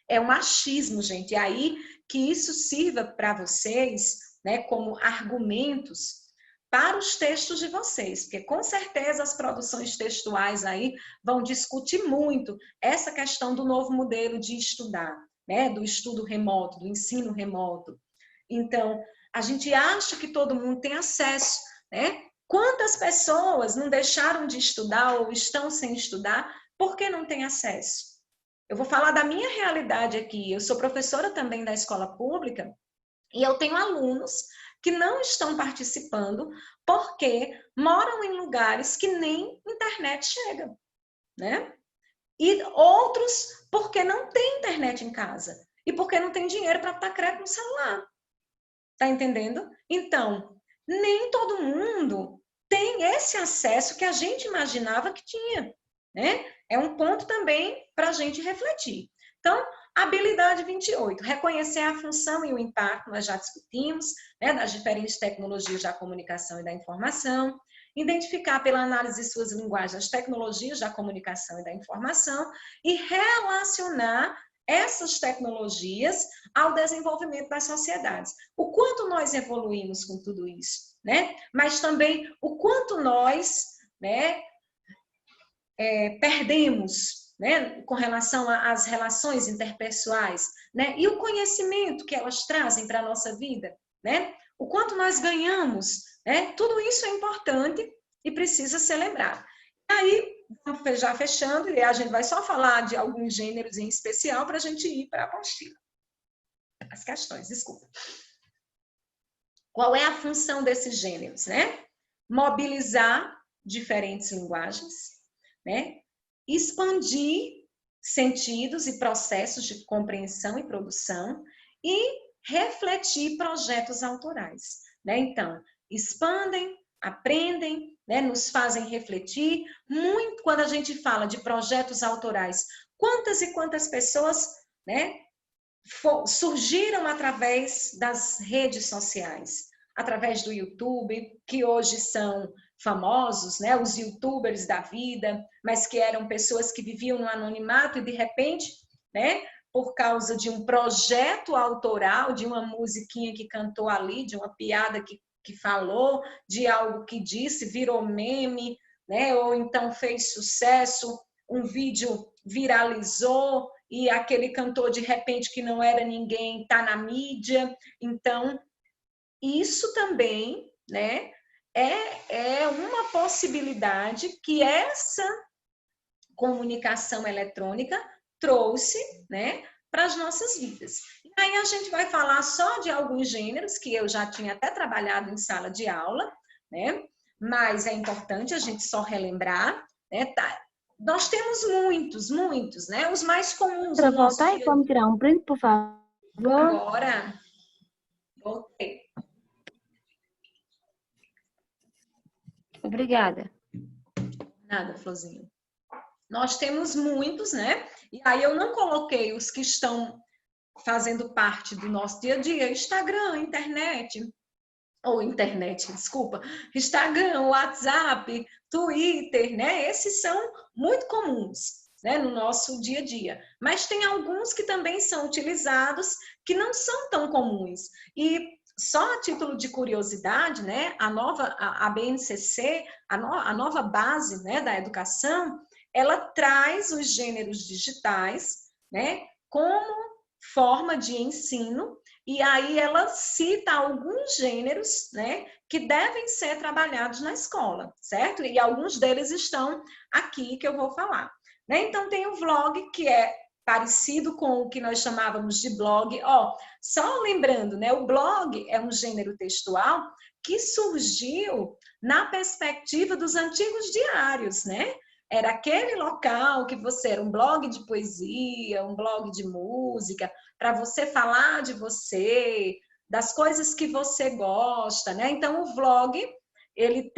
É um achismo, gente. E aí que isso sirva para vocês, né, como argumentos para os textos de vocês, porque com certeza as produções textuais aí vão discutir muito essa questão do novo modelo de estudar, né, do estudo remoto, do ensino remoto. Então, a gente acha que todo mundo tem acesso, né? Quantas pessoas não deixaram de estudar ou estão sem estudar porque não têm acesso? Eu vou falar da minha realidade aqui. Eu sou professora também da escola pública e eu tenho alunos que não estão participando porque moram em lugares que nem internet chega, né? E outros porque não tem internet em casa e porque não tem dinheiro para botar crédito no celular. Tá entendendo? Então, nem todo mundo tem esse acesso que a gente imaginava que tinha, né? É um ponto também para a gente refletir. Então, habilidade 28, reconhecer a função e o impacto, nós já discutimos, né, das diferentes tecnologias da comunicação e da informação. identificar pela análise de suas linguagens as tecnologias da comunicação e da informação e relacionar essas tecnologias ao desenvolvimento das sociedades. O quanto nós evoluímos com tudo isso, né? Mas também o quanto nós, né, perdemos, né, com relação às relações interpessoais, né? E o conhecimento que elas trazem para a nossa vida, né? O quanto nós ganhamos, né? Tudo isso é importante e precisa ser lembrado. Aí, já fechando, e a gente vai só falar de alguns gêneros em especial para a gente ir para a apostila. As questões, desculpa. Qual é a função desses gêneros, né? Mobilizar diferentes linguagens, né? Expandir sentidos e processos de compreensão e produção e refletir projetos autorais, né? Então, expandem, aprendem, né? Nos fazem refletir. Muito quando a gente fala de projetos autorais, quantas e quantas pessoas, né, surgiram através das redes sociais, através do YouTube, que hoje são famosos, né, os YouTubers da vida, mas que eram pessoas que viviam no anonimato e de repente, né, por causa de um projeto autoral, de uma musiquinha que cantou ali, de uma piada que falou, de algo que disse, virou meme, né, ou então fez sucesso, um vídeo viralizou e aquele cantor de repente que não era ninguém está na mídia. Isso também, né, é uma possibilidade que essa comunicação eletrônica trouxe, né, para as nossas vidas. E aí a gente vai falar só de alguns gêneros que eu já tinha até trabalhado em sala de aula, né, mas é importante a gente só relembrar, né, tá? Nós temos muitos, né, os mais comuns Para no nosso voltar e dia. vamos tirar um print, por favor. Agora, voltei. Obrigada. Nada, Florzinha. Nós temos muitos, né? E aí eu não coloquei os que estão fazendo parte do nosso dia a dia, Instagram, desculpa, Instagram, WhatsApp, Twitter, né? Esses são muito comuns, né, no nosso dia a dia. Mas tem alguns que também são utilizados que não são tão comuns. E só a título de curiosidade, né, a BNCC, a nova base, né, da educação, ela traz os gêneros digitais, né, como forma de ensino, e aí ela cita alguns gêneros, né, que devem ser trabalhados na escola, certo? E alguns deles estão aqui que eu vou falar, né? Então tem o vlog, que é parecido com o que nós chamávamos de blog. Só lembrando, né, o blog é um gênero textual que surgiu na perspectiva dos antigos diários, né? Era aquele local que você era um blog de poesia, um blog de música, para você falar de você, das coisas que você gosta, né? Então o vlog, ele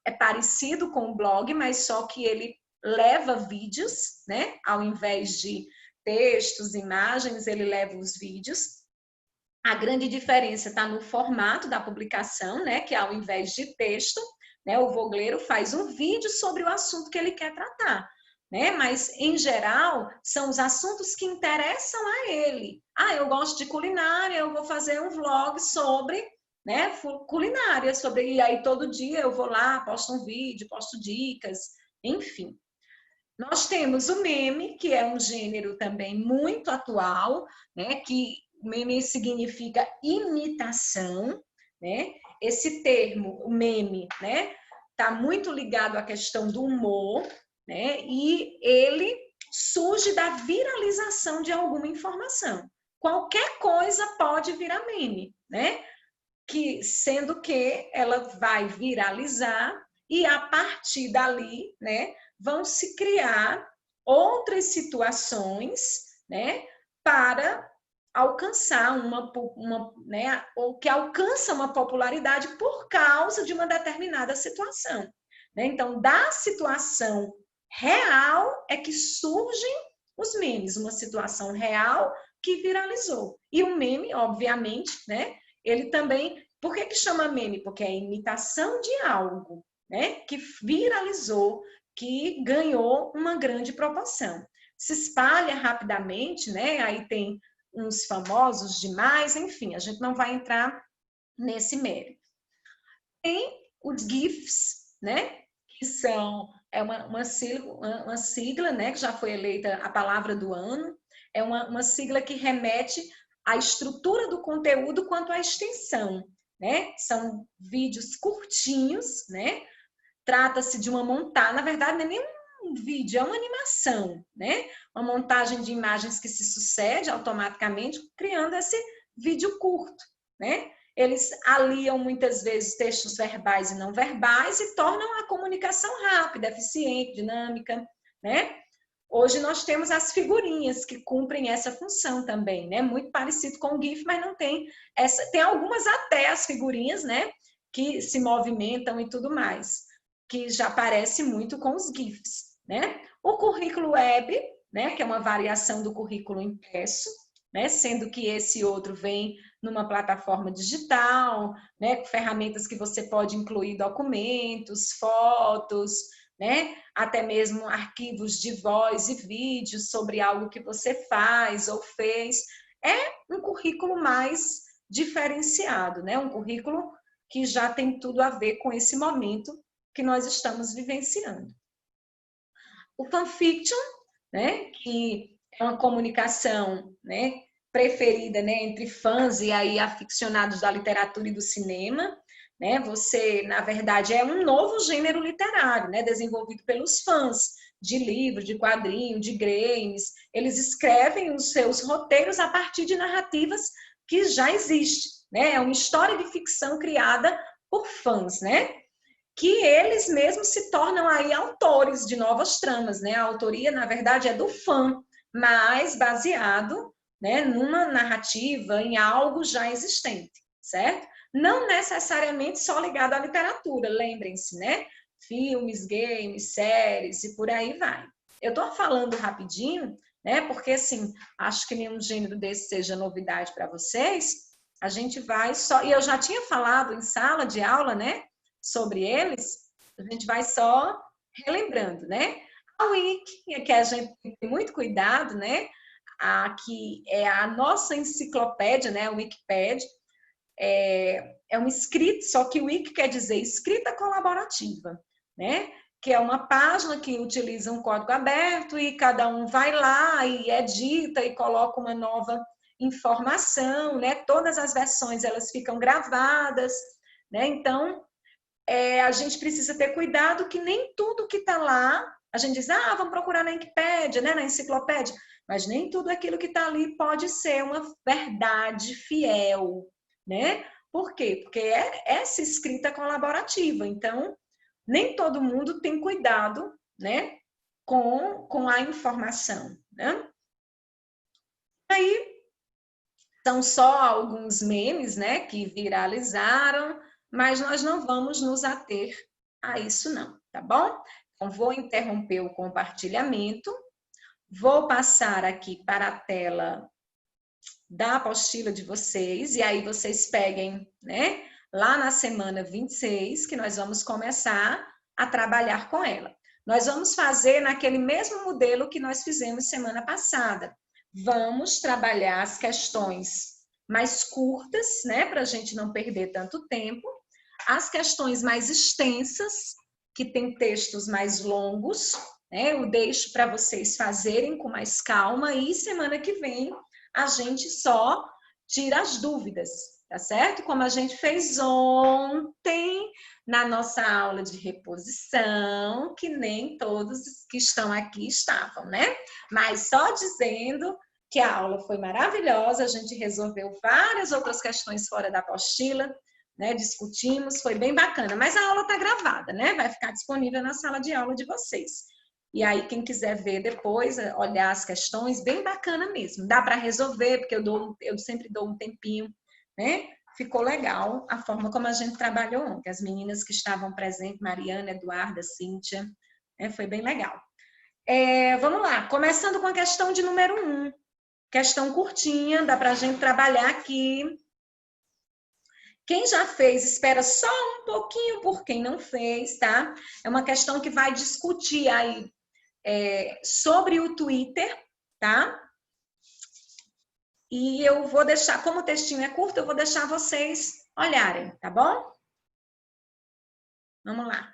é parecido com o blog, mas só que ele leva vídeos, né? Ao invés de textos, imagens, ele leva os vídeos. A grande diferença está no formato da publicação, né? Que ao invés de texto, né, o vlogleiro faz um vídeo sobre o assunto que ele quer tratar, né? Mas, em geral, são os assuntos que interessam a ele. Eu gosto de culinária, eu vou fazer um vlog sobre, né, culinária, e aí todo dia eu vou lá, posto um vídeo, posto dicas, enfim. Nós temos o meme, que é um gênero também muito atual, né, que meme significa imitação, né? Esse termo, o meme, né, tá muito ligado à questão do humor, né? E ele surge da viralização de alguma informação. Qualquer coisa pode virar meme, né? Sendo que ela vai viralizar e a partir dali, né, vão se criar outras situações, né, para alcançar né, ou que alcança uma popularidade por causa de uma determinada situação, né? Então, da situação real é que surgem os memes, uma situação real que viralizou. E o meme, obviamente, né, ele também, por que chama meme? Porque é imitação de algo, né, que viralizou, que ganhou uma grande proporção. Se espalha rapidamente, né, aí tem uns famosos demais, enfim, a gente não vai entrar nesse mérito. Tem os GIFs, né, que são uma sigla, né, que já foi eleita a palavra do ano, é uma sigla que remete à estrutura do conteúdo quanto à extensão, né? São vídeos curtinhos, né? Trata-se de uma montagem, na verdade não é nem um vídeo, é uma animação, né? Uma montagem de imagens que se sucede automaticamente, criando esse vídeo curto, né? Eles aliam muitas vezes textos verbais e não verbais e tornam a comunicação rápida, eficiente, dinâmica, né? Hoje nós temos as figurinhas que cumprem essa função também, né? Muito parecido com o GIF, mas não tem essa. Tem algumas até as figurinhas, né? Que se movimentam e tudo mais, que já parece muito com os GIFs, né? O currículo web, né? Que é uma variação do currículo impresso, né? Sendo que esse outro vem numa plataforma digital, né? Com ferramentas que você pode incluir documentos, fotos, né? Até mesmo arquivos de voz e vídeo sobre algo que você faz ou fez. É um currículo mais diferenciado, né? Um currículo que já tem tudo a ver com esse momento que nós estamos vivenciando. O fanfiction, né? Que é uma comunicação, né? Preferida, né? Entre fãs e aí aficionados da literatura e do cinema. Né? Você, na verdade, é um novo gênero literário, né? Desenvolvido pelos fãs de livro, de quadrinho, de games. Eles escrevem os seus roteiros a partir de narrativas que já existem. Né? É uma história de ficção criada por fãs, né? Que eles mesmos se tornam aí autores de novas tramas. Né? A autoria, na verdade, é do fã, mas baseado, né, numa narrativa, em algo já existente, certo? Não necessariamente só ligado à literatura, lembrem-se, né? Filmes, games, séries e por aí vai. Eu estou falando rapidinho, né? Porque, assim, acho que nenhum gênero desse seja novidade para vocês. A gente vai só... E eu já tinha falado em sala de aula, né? Sobre eles. A gente vai só relembrando, né? A Wiki, que a gente tem muito cuidado, né? Aqui é a nossa enciclopédia, né? A Wikipédia. É uma escrita, só que o Wiki quer dizer escrita colaborativa, né? Que é uma página que utiliza um código aberto e cada um vai lá e edita e coloca uma nova informação, né? Todas as versões elas ficam gravadas, né? Então a gente precisa ter cuidado que nem tudo que está lá, a gente diz, vamos procurar na Wikipédia, né? Na enciclopédia, mas nem tudo aquilo que está ali pode ser uma verdade fiel, né? Por quê? Porque é essa escrita colaborativa, então nem todo mundo tem cuidado, né, com a informação, né? Aí são só alguns memes, né, que viralizaram, mas nós não vamos nos ater a isso não, tá bom? Então vou interromper o compartilhamento, vou passar aqui para a tela da apostila de vocês, e aí vocês peguem, né, lá na semana 26, que nós vamos começar a trabalhar com ela. Nós vamos fazer naquele mesmo modelo que nós fizemos semana passada. Vamos trabalhar as questões mais curtas, né, para a gente não perder tanto tempo, as questões mais extensas, que tem textos mais longos, né, eu deixo para vocês fazerem com mais calma, e semana que vem a gente só tira as dúvidas, tá certo? Como a gente fez ontem na nossa aula de reposição, que nem todos que estão aqui estavam, né? Mas só dizendo que a aula foi maravilhosa, a gente resolveu várias outras questões fora da apostila, né? Discutimos, foi bem bacana, mas a aula está gravada, né? Vai ficar disponível na sala de aula de vocês. E aí, quem quiser ver depois, olhar as questões, bem bacana mesmo. Dá para resolver, porque eu sempre dou um tempinho, né? Ficou legal a forma como a gente trabalhou ontem. As meninas que estavam presentes, Mariana, Eduarda, Cíntia, né? Foi bem legal. Vamos lá, começando com a questão de número 1. Questão curtinha, dá para a gente trabalhar aqui. Quem já fez, espera só um pouquinho por quem não fez, tá? É uma questão que vai discutir aí sobre o Twitter, tá? E eu vou deixar, como o textinho é curto, eu vou deixar vocês olharem, tá bom? Vamos lá.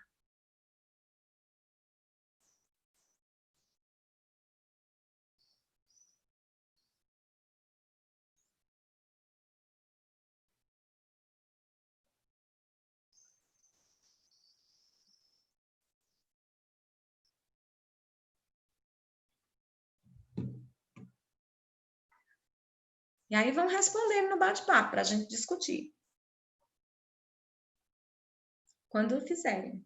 E aí vão respondendo no bate-papo para a gente discutir. Quando fizerem.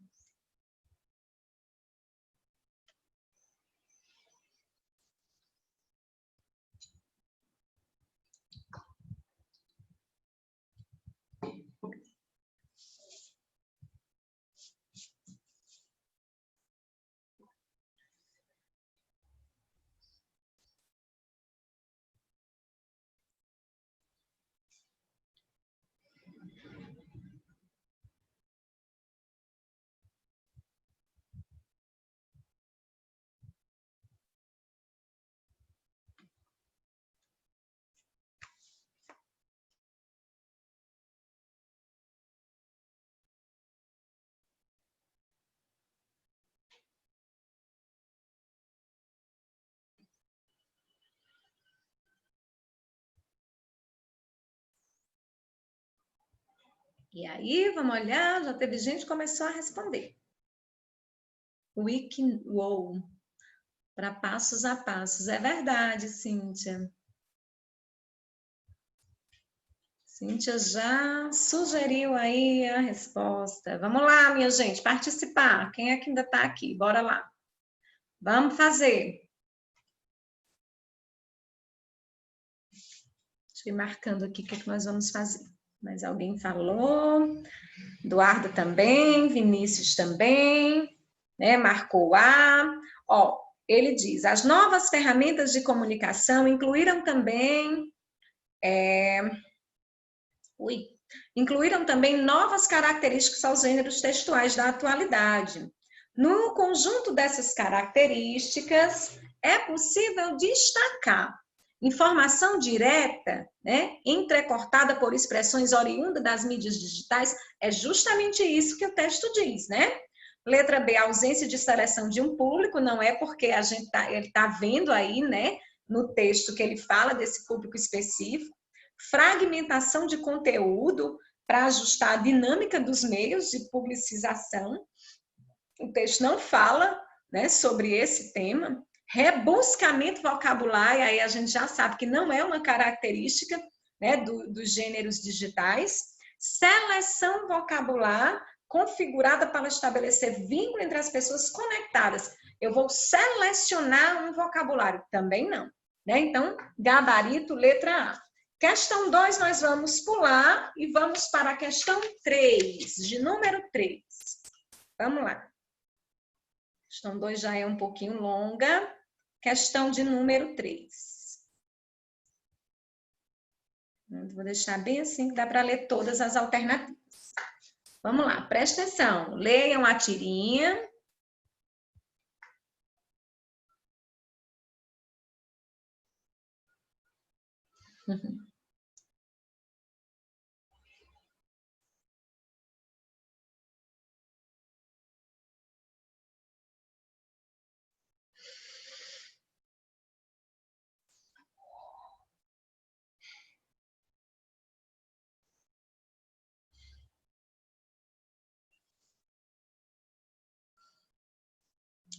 E aí, vamos olhar, já teve gente que começou a responder. WikiWow, para passos a passos. É verdade, Cíntia. Cíntia já sugeriu aí a resposta. Vamos lá, minha gente, participar. Quem é que ainda está aqui? Bora lá. Vamos fazer. Deixa eu ir marcando aqui o que nós vamos fazer. Mas alguém falou. Eduardo também, Vinícius também, né? Marcou A. Ó, ele diz: as novas ferramentas de comunicação incluíram também novas características aos gêneros textuais da atualidade. No conjunto dessas características, é possível destacar informação direta, né, entrecortada por expressões oriundas das mídias digitais, é justamente isso que o texto diz, né? Letra B, a ausência de seleção de um público, não é porque ele tá vendo aí, né, no texto que ele fala desse público específico. Fragmentação de conteúdo para ajustar a dinâmica dos meios de publicização. O texto não fala, né, sobre esse tema. Rebuscamento vocabulário, aí a gente já sabe que não é uma característica, né, dos gêneros digitais. Seleção vocabular configurada para estabelecer vínculo entre as pessoas conectadas. Eu vou selecionar um vocabulário, também não. Né? Então, gabarito, letra A. Questão 2, nós vamos pular e vamos para a questão 3, de número 3. Vamos lá. Questão 2 já é um pouquinho longa. Questão de número 3. Vou deixar bem assim, que dá para ler todas as alternativas. Vamos lá, presta atenção. Leiam a tirinha.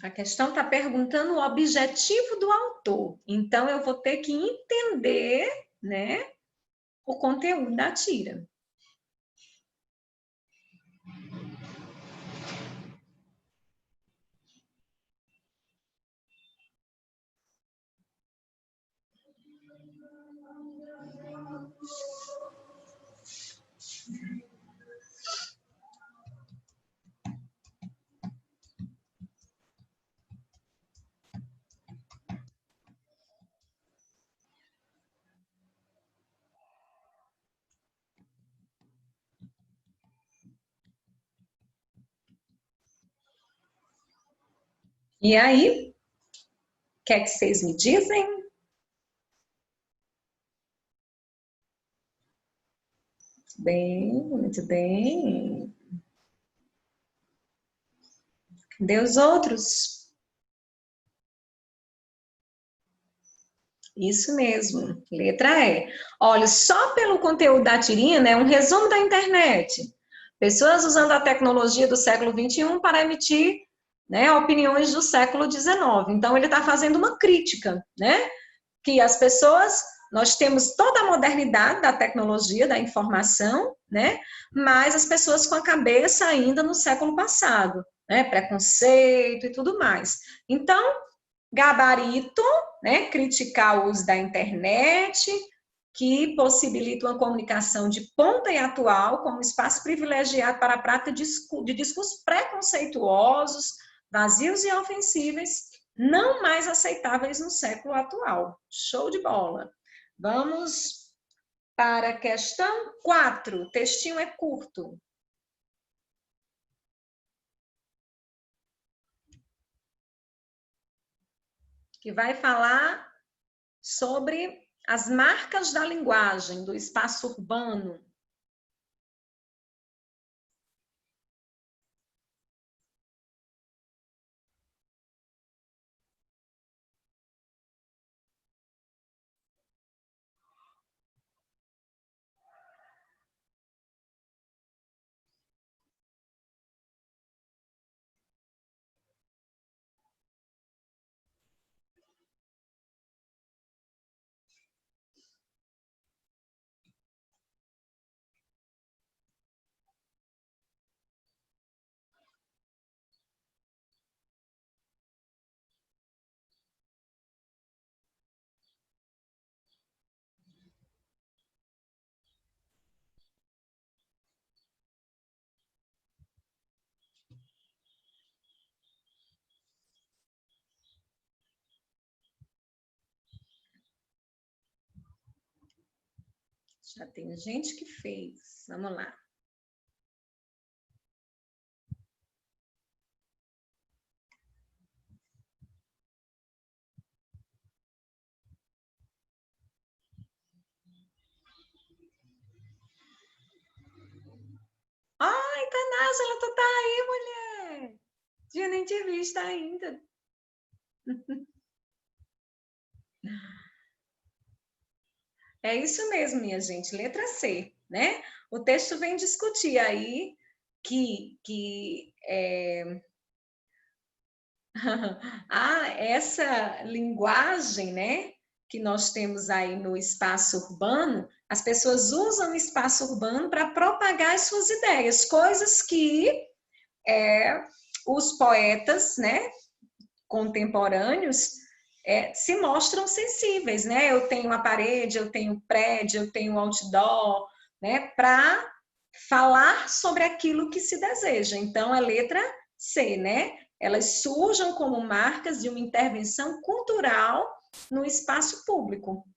A questão está perguntando o objetivo do autor. Então, eu vou ter que entender, né, o conteúdo da tira. E aí, o que é que vocês me dizem? Bem, muito bem. Cadê os outros? Isso mesmo, letra E. Olha, só pelo conteúdo da tirinha, né, um resumo da internet. Pessoas usando a tecnologia do século XXI para emitir, né, opiniões do século XIX. Então, ele está fazendo uma crítica, né? Que as pessoas, nós temos toda a modernidade da tecnologia, da informação, né? Mas as pessoas com a cabeça ainda no século passado, né? Preconceito e tudo mais. Então, gabarito, né? Criticar o uso da internet, que possibilita uma comunicação de ponta e atual, como espaço privilegiado para a prática de discursos preconceituosos, vazios e ofensíveis, não mais aceitáveis no século atual. Show de bola. Vamos para a questão 4. O textinho é curto. Que vai falar sobre as marcas da linguagem, do espaço urbano. Já tem gente que fez. Vamos lá. Ai, Tanásula, tu tá aí, mulher? Eu nem te visto ainda. É isso mesmo, minha gente, letra C, né? O texto vem discutir aí que essa linguagem, né, que nós temos aí no espaço urbano, as pessoas usam o espaço urbano para propagar as suas ideias, coisas que os poetas, né, contemporâneos se mostram sensíveis, né? Eu tenho a parede, eu tenho prédio, eu tenho outdoor, né? Para falar sobre aquilo que se deseja. Então, a letra C, né? Elas surjam como marcas de uma intervenção cultural no espaço público.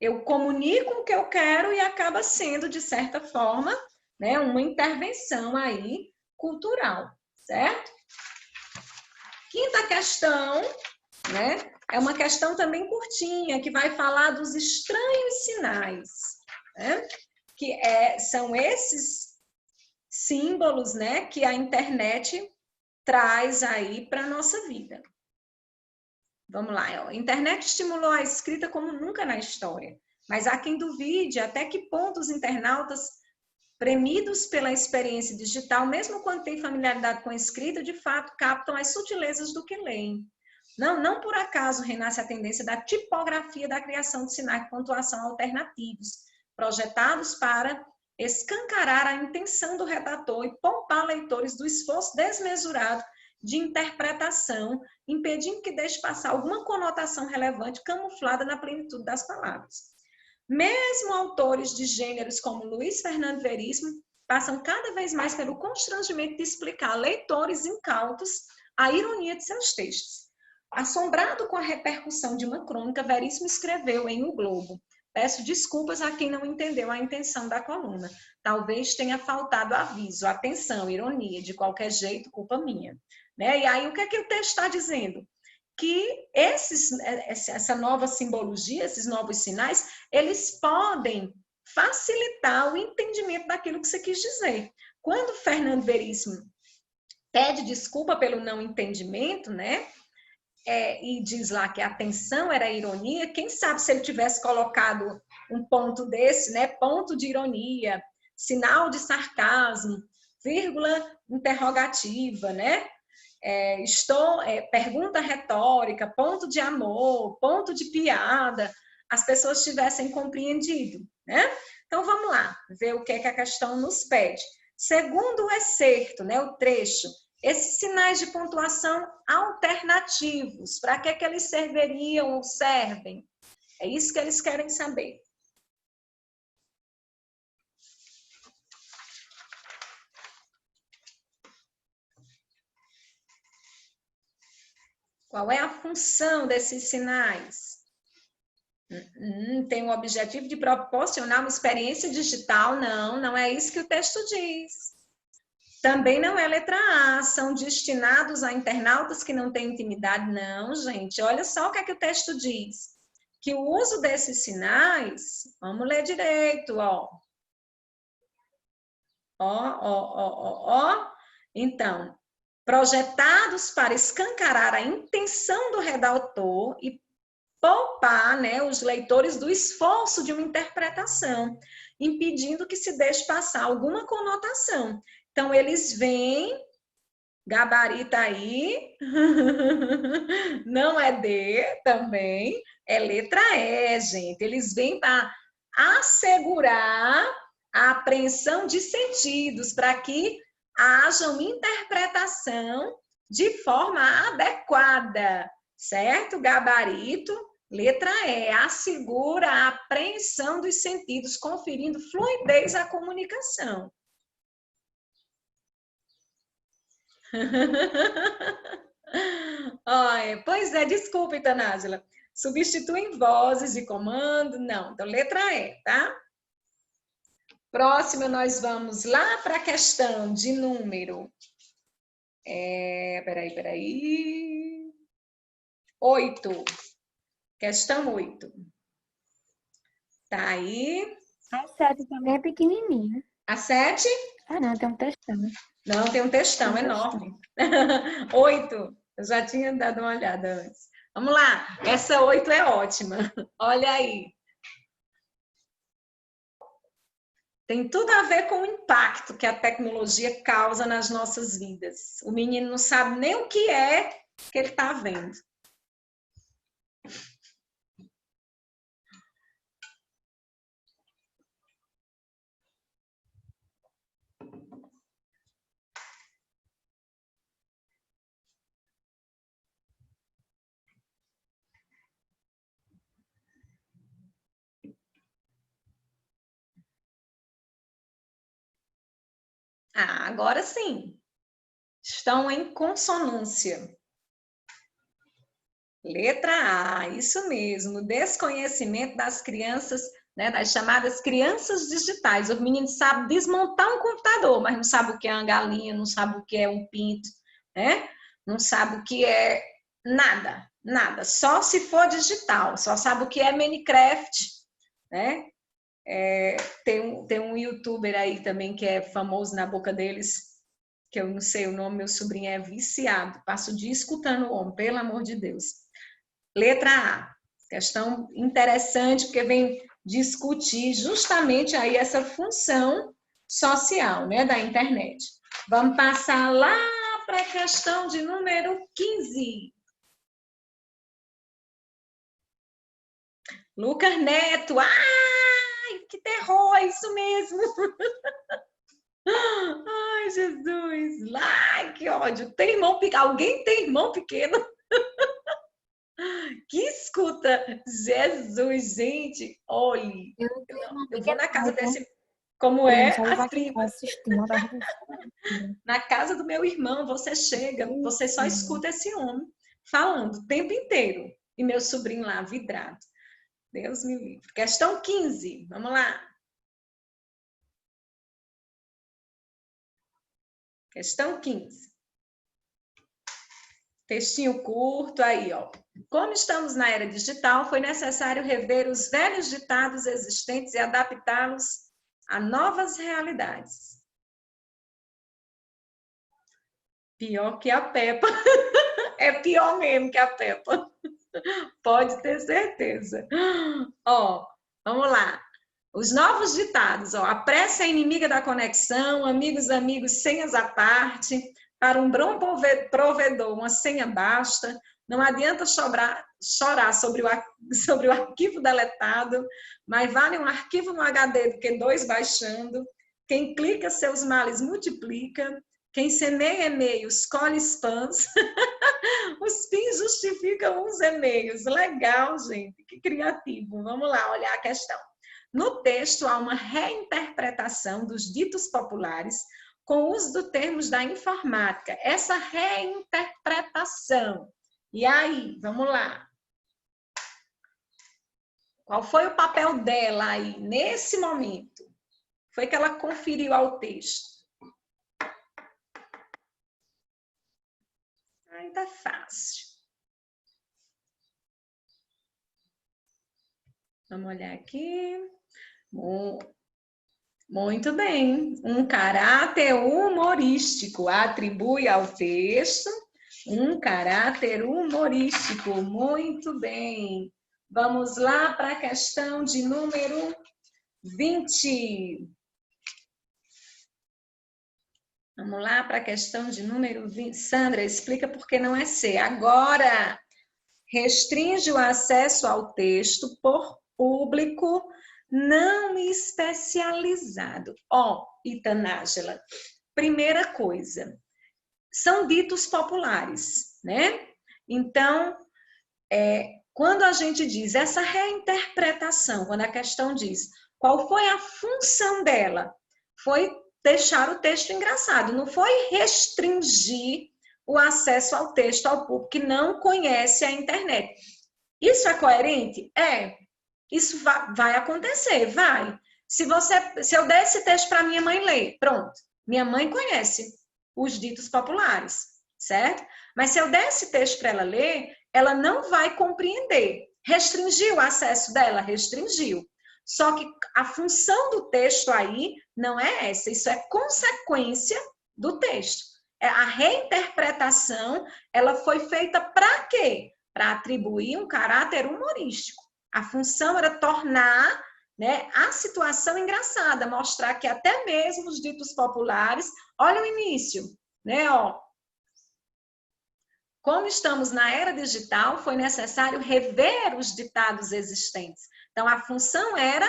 Eu comunico o que eu quero e acaba sendo, de certa forma, né, uma intervenção aí cultural, certo? Quinta questão, né? É uma questão também curtinha, que vai falar dos estranhos sinais, né? Que são esses símbolos, né, que a internet traz aí para a nossa vida. Vamos lá, ó. A internet estimulou a escrita como nunca na história, mas há quem duvide até que ponto os internautas, premidos pela experiência digital, mesmo quando têm familiaridade com a escrita, de fato captam as sutilezas do que leem. Não por acaso renasce a tendência da tipografia da criação de sinais de pontuação alternativos, projetados para escancarar a intenção do redator e poupar leitores do esforço desmesurado de interpretação, impedindo que deixe passar alguma conotação relevante camuflada na plenitude das palavras. Mesmo autores de gêneros como Luiz Fernando Veríssimo passam cada vez mais pelo constrangimento de explicar a leitores incautos a ironia de seus textos. Assombrado com a repercussão de uma crônica, Veríssimo escreveu em O Globo: peço desculpas a quem não entendeu a intenção da coluna. Talvez tenha faltado aviso, atenção, ironia, de qualquer jeito, culpa minha. né? E aí, o que é que o texto está dizendo? Que essa nova simbologia, esses novos sinais, eles podem facilitar o entendimento daquilo que você quis dizer. Quando Fernando Veríssimo pede desculpa pelo não entendimento, né? E diz lá que a atenção era ironia, quem sabe se ele tivesse colocado um ponto desse, né? Ponto de ironia, sinal de sarcasmo, vírgula interrogativa, né? Pergunta retórica, ponto de amor, ponto de piada, as pessoas tivessem compreendido, né? Então vamos lá, ver o que é que a questão nos pede. Segundo o excerto, né, o trecho, esses sinais de pontuação alternativos, para que é que eles serviriam ou servem? É isso que eles querem saber. Qual é a função desses sinais? Tem o objetivo de proporcionar uma experiência digital? Não, não é isso que o texto diz. Também não é letra A, são destinados a internautas que não têm intimidade? Não, gente, olha só o que é que o texto diz. Que o uso desses sinais, vamos ler direito, ó. Então, projetados para escancarar a intenção do redator e poupar, né, os leitores do esforço de uma interpretação, impedindo que se deixe passar alguma conotação. Então, eles vêm, gabarita aí, não é D também, é letra E, gente. Eles vêm para assegurar a apreensão de sentidos, para que haja uma interpretação de forma adequada, certo? Gabarito, letra E, assegura a apreensão dos sentidos, conferindo fluidez à comunicação. Pois é, desculpe, Tanásila. Substituem vozes de comando? Não. Então, letra E, tá? Próximo, nós vamos lá para a questão de número... Peraí. 8. Questão 8. Tá aí. A 7 também é pequenininha. A 7? Ah, não, tem um textão. Não, tem um textão enorme. 8. Eu já tinha dado uma olhada antes. Vamos lá. Essa 8 é ótima. Olha aí. Tem tudo a ver com o impacto que a tecnologia causa nas nossas vidas. O menino não sabe nem o que é que ele está vendo. Agora sim. Estão em consonância. Letra A, isso mesmo. Desconhecimento das crianças, né, das chamadas crianças digitais. O menino sabe desmontar um computador, mas não sabe o que é uma galinha, não sabe o que é um pinto, né? Não sabe o que é nada, nada. Só se for digital, só sabe o que é Minecraft, né? Tem um youtuber aí também que é famoso na boca deles, que eu não sei o nome, meu sobrinho é viciado, passo o dia escutando o homem, pelo amor de Deus. Letra A, questão interessante, porque vem discutir justamente aí essa função social, né, da internet. Vamos passar lá para a questão de número 15. Lucas Neto, ai, que terror, é isso mesmo. Ai, Jesus, ai, que ódio. Tem irmão pequeno? Alguém tem irmão pequeno? Que escuta, Jesus, gente, olhe. Eu vou na casa desse, como é, as primas. Na casa do meu irmão, você chega, você só escuta esse homem falando o tempo inteiro. E meu sobrinho lá, vidrado. Deus me livre. Questão 15, vamos lá. Questão 15. Textinho curto aí, ó. Como estamos na era digital, foi necessário rever os velhos ditados existentes e adaptá-los a novas realidades. Pior que a Peppa. É pior mesmo que a Peppa. Pode ter certeza. Ó, vamos lá. Os novos ditados, ó. A pressa é inimiga da conexão, amigos, amigos, senhas à parte. Para um bom provedor, uma senha basta. Não adianta chorar sobre o arquivo deletado, mas vale um arquivo no HD do que dois baixando. Quem clica seus males multiplica. Quem semeia e-mails colhe spams. Os fins justificam os e-mails. Legal, gente. Que criativo. Vamos lá olhar a questão. No texto, há uma reinterpretação dos ditos populares com o uso dos termos da informática. Essa reinterpretação. E aí, vamos lá. Qual foi o papel dela aí, nesse momento? Foi que ela conferiu ao texto. Ainda fácil. Vamos olhar aqui. Muito bem. Um caráter humorístico atribui ao texto um caráter humorístico. Muito bem. Vamos lá para a questão de número 20. Vamos lá para a questão de número 20. Sandra, explica por que não é C. Agora, restringe o acesso ao texto por público não especializado. Ó, Itanágela, primeira coisa, são ditos populares, né? Então, quando a gente diz essa reinterpretação, quando a questão diz qual foi a função dela, foi deixar o texto engraçado, não foi restringir o acesso ao texto ao público que não conhece a internet. Isso é coerente? É. Isso vai acontecer, vai. Se eu der esse texto para minha mãe ler, pronto. Minha mãe conhece os ditos populares, certo? Mas se eu der esse texto para ela ler, ela não vai compreender. Restringiu o acesso dela? Restringiu. Só que a função do texto aí não é essa, isso é consequência do texto. A reinterpretação, ela foi feita para quê? Para atribuir um caráter humorístico. A função era tornar, né, a situação engraçada, mostrar que até mesmo os ditos populares, olha o início, né, ó. Como estamos na era digital, foi necessário rever os ditados existentes. Então, a função era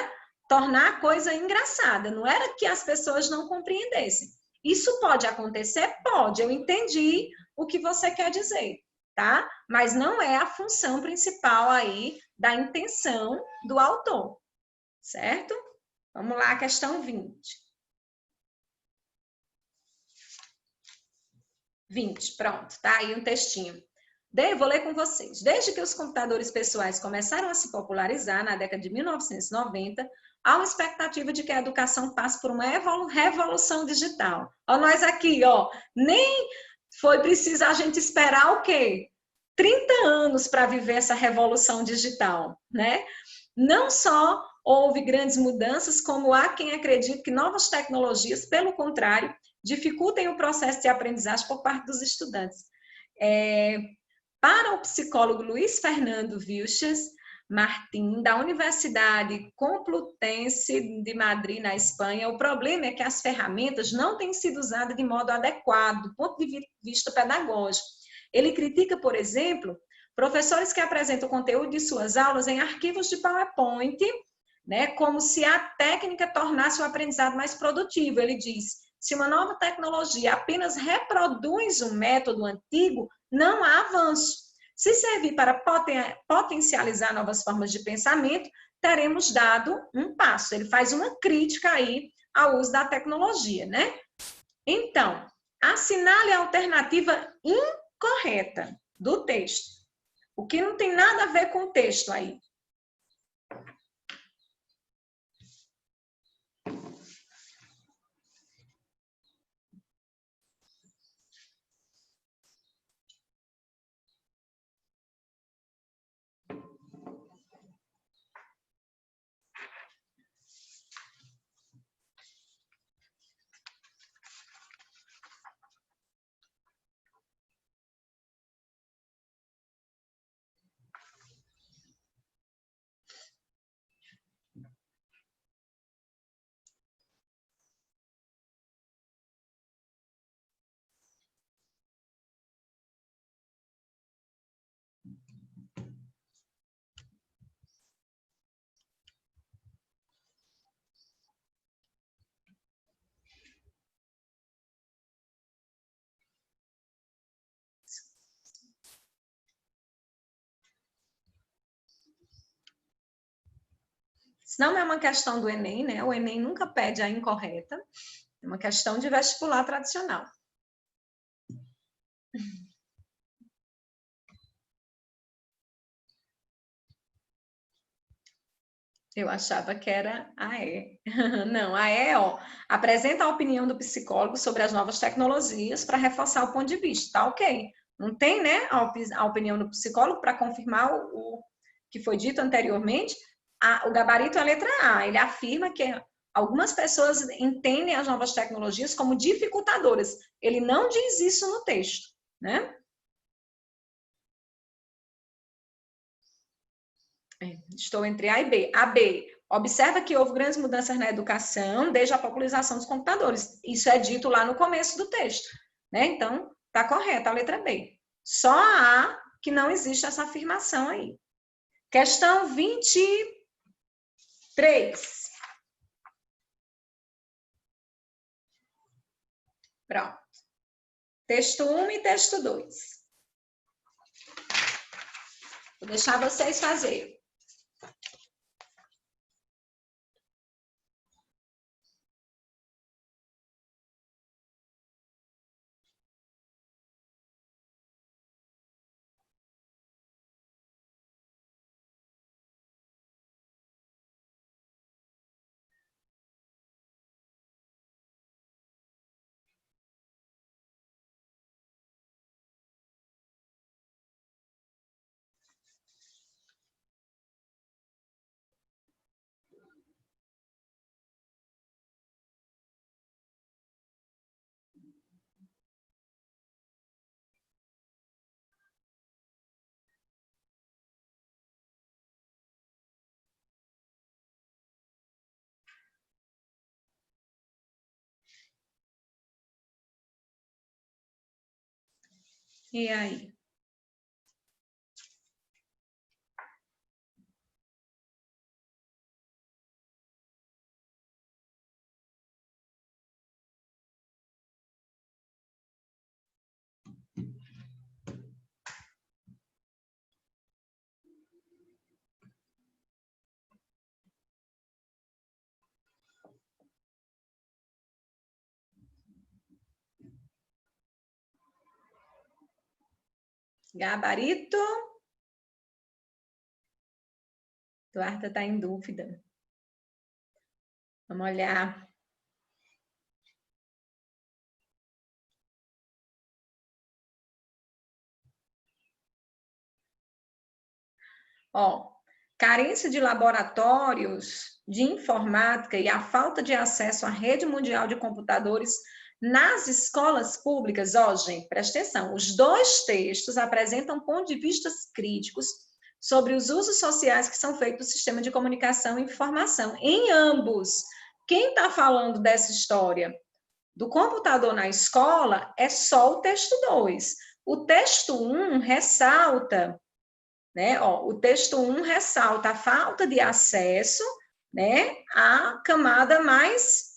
tornar a coisa engraçada, não era que as pessoas não compreendessem. Isso pode acontecer? Pode, eu entendi o que você quer dizer, tá? Mas não é a função principal aí da intenção do autor, certo? Vamos lá, questão 20. 20, pronto, tá aí um textinho. Vou ler com vocês. Desde que os computadores pessoais começaram a se popularizar na década de 1990, há uma expectativa de que a educação passe por uma revolução digital. Ó, nós aqui, ó, nem foi preciso a gente esperar o quê? 30 anos para viver essa revolução digital, né? Não só houve grandes mudanças, como há quem acredite que novas tecnologias, pelo contrário, dificultem o processo de aprendizagem por parte dos estudantes. Para o psicólogo Luiz Fernando Vilches Martim, da Universidade Complutense de Madrid, na Espanha, o problema é que as ferramentas não têm sido usadas de modo adequado, do ponto de vista pedagógico. Ele critica, por exemplo, professores que apresentam o conteúdo de suas aulas em arquivos de PowerPoint, né, como se a técnica tornasse o aprendizado mais produtivo. Ele diz, se uma nova tecnologia apenas reproduz um método antigo, não há avanço. Se servir para potencializar novas formas de pensamento, teremos dado um passo. Ele faz uma crítica aí ao uso da tecnologia, né? Então, assinale a alternativa incorreta do texto. O que não tem nada a ver com o texto aí. Isso não é uma questão do Enem, né? O Enem nunca pede a incorreta. É uma questão de vestibular tradicional. Eu achava que era a E. Não, a E, ó, apresenta a opinião do psicólogo sobre as novas tecnologias para reforçar o ponto de vista. Tá ok. Não tem, né, a opinião do psicólogo para confirmar o que foi dito anteriormente. O gabarito é a letra A. Ele afirma que algumas pessoas entendem as novas tecnologias como dificultadoras. Ele não diz isso no texto, né? Estou entre A e B. A B, observa que houve grandes mudanças na educação desde a popularização dos computadores. Isso é dito lá no começo do texto, né? Então, está correta a letra B. Só a A que não existe essa afirmação aí. Questão 23. Pronto. Texto 1 e texto 2. Vou deixar vocês fazerem. E aí? Gabarito? Eduarda está em dúvida. Vamos olhar. Ó, carência de laboratórios de informática e a falta de acesso à rede mundial de computadores nas escolas públicas. Ó, gente, presta atenção. Os dois textos apresentam pontos de vista críticos sobre os usos sociais que são feitos do sistema de comunicação e informação. Em ambos, quem está falando dessa história do computador na escola é só o texto 2. O texto 1 ressalta, né? Ó, o texto 1 ressalta a falta de acesso, né, à camada mais...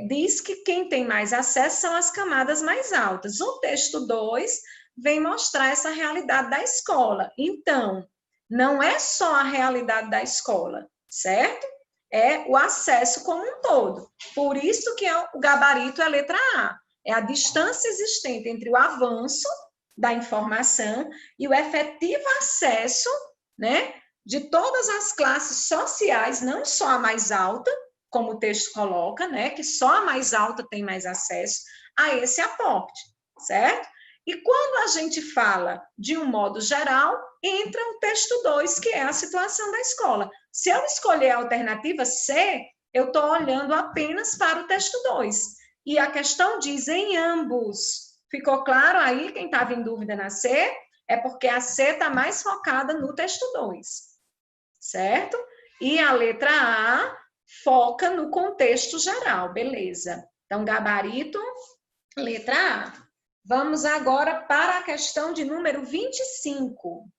diz que quem tem mais acesso são as camadas mais altas. O texto 2 vem mostrar essa realidade da escola. Então, não é só a realidade da escola, certo? É o acesso como um todo. Por isso que o gabarito é a letra A. É a distância existente entre o avanço da informação e o efetivo acesso, né, de todas as classes sociais, não só a mais alta, como o texto coloca, né, que só a mais alta tem mais acesso a esse aporte, certo? E quando a gente fala de um modo geral, entra o texto 2, que é a situação da escola. Se eu escolher a alternativa C, eu estou olhando apenas para o texto 2. E a questão diz em ambos. Ficou claro aí, quem estava em dúvida na C? É porque a C está mais focada no texto 2, certo? E a letra A foca no contexto geral, beleza. Então, gabarito, letra A. Vamos agora para a questão de número 25.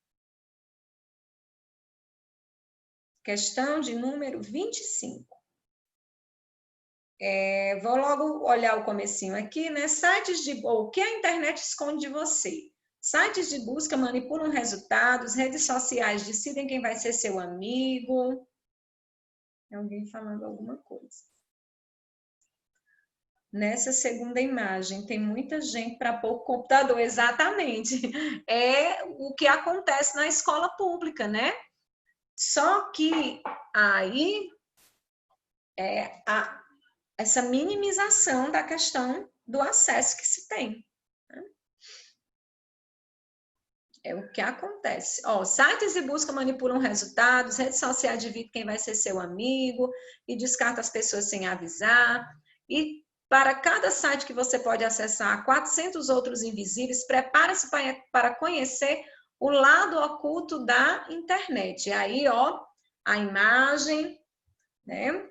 Questão de número 25. Vou logo olhar o comecinho aqui, né? Sites de... O que a internet esconde de você? Sites de busca manipulam resultados, redes sociais decidem quem vai ser seu amigo. Alguém falando alguma coisa. Nessa segunda imagem, tem muita gente para pouco computador, exatamente. É o que acontece na escola pública, né? Só que aí essa minimização da questão do acesso que se tem. Né? É o que acontece. Ó, sites de busca manipulam resultados, redes sociais dividem quem vai ser seu amigo e descarta as pessoas sem avisar. E para cada site que você pode acessar 400 outros invisíveis, prepare-se para conhecer o lado oculto da internet. E aí, ó, a imagem, né?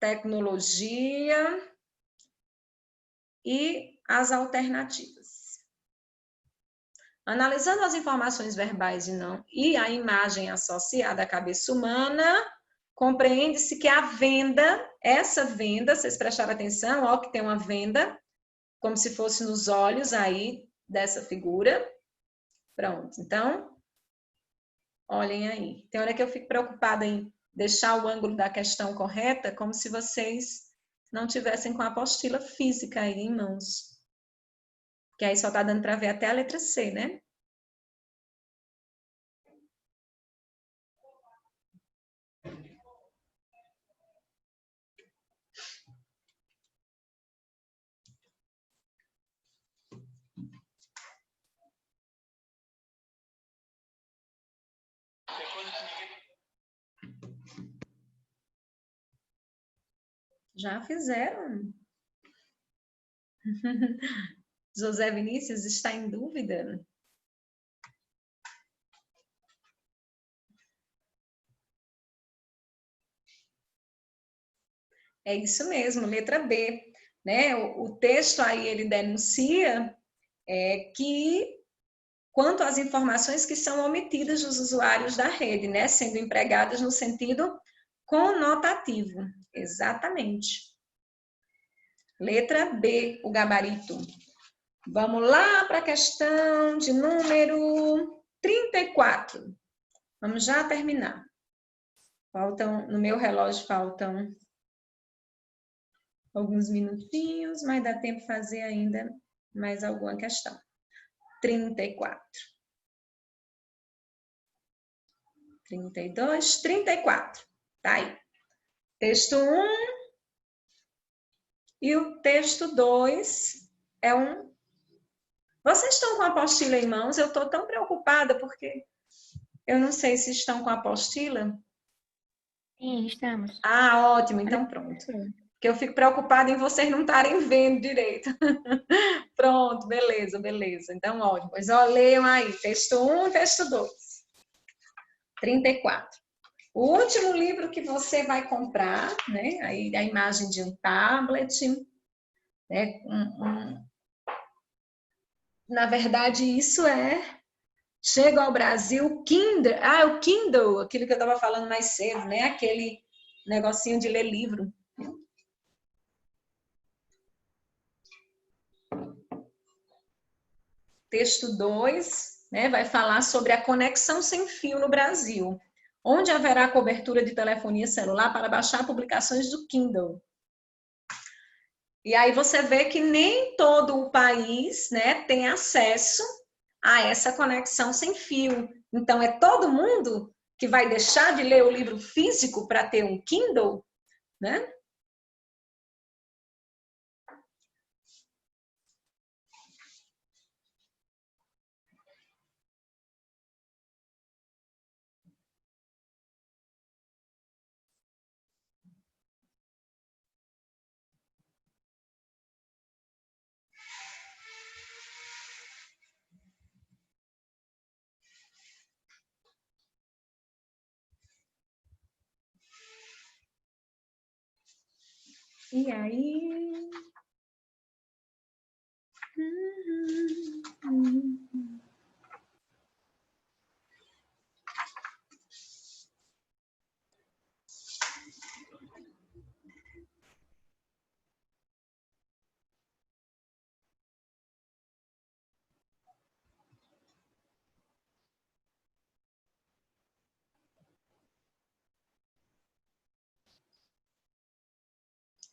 Tecnologia e as alternativas. Analisando as informações verbais e a imagem associada à cabeça humana, compreende-se que a venda, essa venda, vocês prestaram atenção, ó, que tem uma venda, como se fosse nos olhos aí dessa figura. Pronto, então, olhem aí. Tem hora que eu fico preocupada em deixar o ângulo da questão correta, como se vocês não tivessem com a apostila física aí em mãos. Que aí só está dando para ver até a letra C, né? Já fizeram. José Vinícius está em dúvida. É isso mesmo, letra B. Né? O texto aí ele denuncia que quanto às informações que são omitidas dos usuários da rede, né? Sendo empregadas no sentido conotativo. Exatamente. Letra B, o gabarito. Vamos lá para a questão de número 34. Vamos já terminar. No meu relógio faltam alguns minutinhos, mas dá tempo de fazer ainda mais alguma questão. 34. 32, 34. Tá aí. Texto 1 e o texto 2 é um... Vocês estão com a apostila em mãos? Eu estou tão preocupada porque eu não sei se estão com a apostila. Sim, estamos. Ah, ótimo, então pronto. Porque eu fico preocupada em vocês não estarem vendo direito. Pronto, beleza, beleza. Então, ótimo. Pois ó, leiam aí, texto 1 e texto 2. 34. O último livro que você vai comprar, né? Aí a imagem de um tablet, né? Na verdade, isso chega ao Brasil Kindle. Ah, o Kindle, aquilo que eu estava falando mais cedo, né? Aquele negocinho de ler livro. Texto 2, né, vai falar sobre a conexão sem fio no Brasil, onde haverá cobertura de telefonia celular para baixar publicações do Kindle. E aí você vê que nem todo o país, né, tem acesso a essa conexão sem fio. Então, é todo mundo que vai deixar de ler o livro físico para ter um Kindle, né? E aí...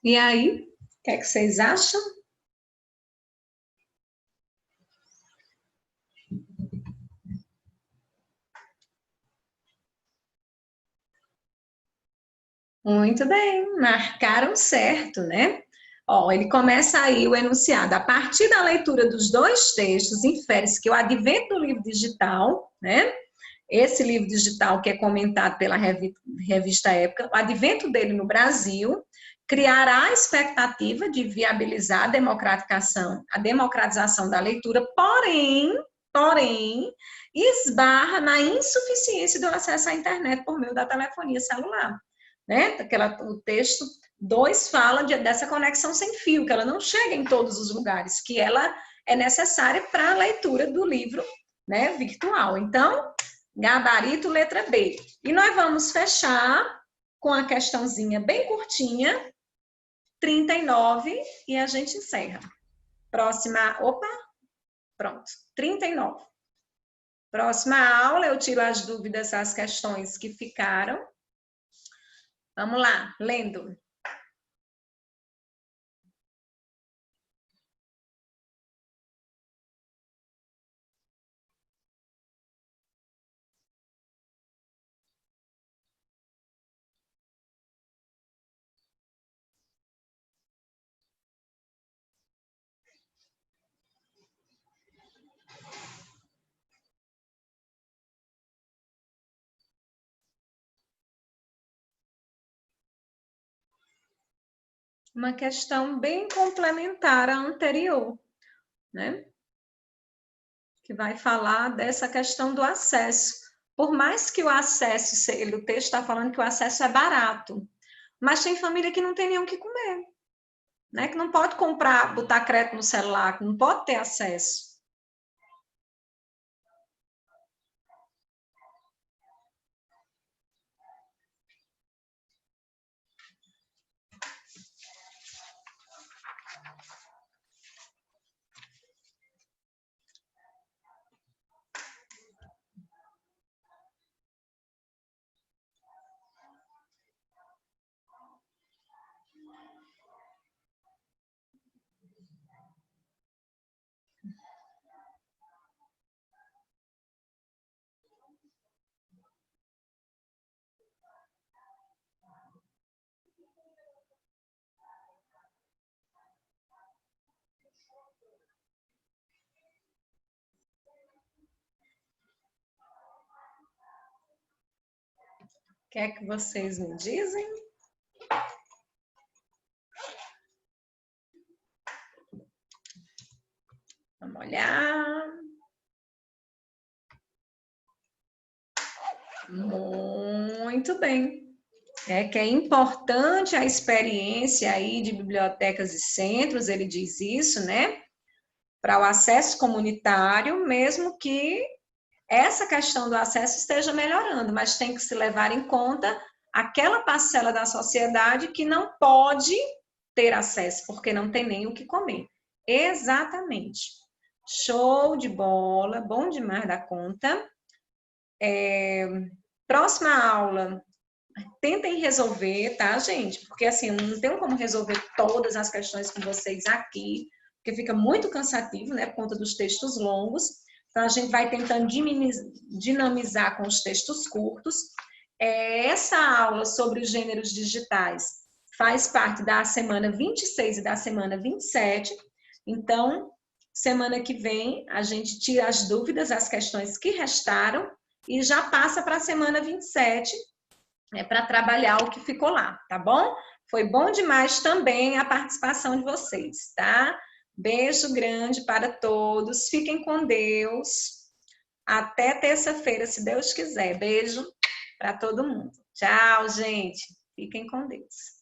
E aí, o que é que vocês acham? Muito bem, marcaram certo, né? Ó, ele começa aí o enunciado. A partir da leitura dos dois textos, infere-se que o advento do livro digital, né? Esse livro digital que é comentado pela revista Época, o advento dele no Brasil criará a expectativa de viabilizar a democratização da leitura, porém, esbarra na insuficiência do acesso à internet por meio da telefonia celular. Né? O texto 2 fala dessa conexão sem fio, que ela não chega em todos os lugares, que ela é necessária para a leitura do livro, né, virtual. Então, gabarito letra B. E nós vamos fechar com a questãozinha bem curtinha, 39, e a gente encerra. Próxima, pronto, 39. Próxima aula, eu tiro as dúvidas, as questões que ficaram. Vamos lá, lendo. Uma questão bem complementar à anterior, né? Que vai falar dessa questão do acesso. Por mais que o acesso, o texto está falando que o acesso é barato, mas tem família que não tem nem o que comer, né? Que não pode comprar, botar crédito no celular, que não pode ter acesso. O que é que vocês me dizem? Vamos olhar. Muito bem. É que é importante a experiência aí de bibliotecas e centros, ele diz isso, né? Para o acesso comunitário, mesmo que essa questão do acesso esteja melhorando, mas tem que se levar em conta aquela parcela da sociedade que não pode ter acesso, porque não tem nem o que comer. Exatamente. Show de bola, bom demais da conta. Próxima aula, tentem resolver, tá, gente? Porque assim, não tem como resolver todas as questões com vocês aqui, porque fica muito cansativo, né, por conta dos textos longos. Então, a gente vai tentando dinamizar com os textos curtos. Essa aula sobre os gêneros digitais faz parte da semana 26 e da semana 27. Então, semana que vem, a gente tira as dúvidas, as questões que restaram e já passa para a semana 27, para trabalhar o que ficou lá, tá bom? Foi bom demais também a participação de vocês, tá? Beijo grande para todos, fiquem com Deus. Até terça-feira, se Deus quiser. Beijo para todo mundo. Tchau, gente. Fiquem com Deus.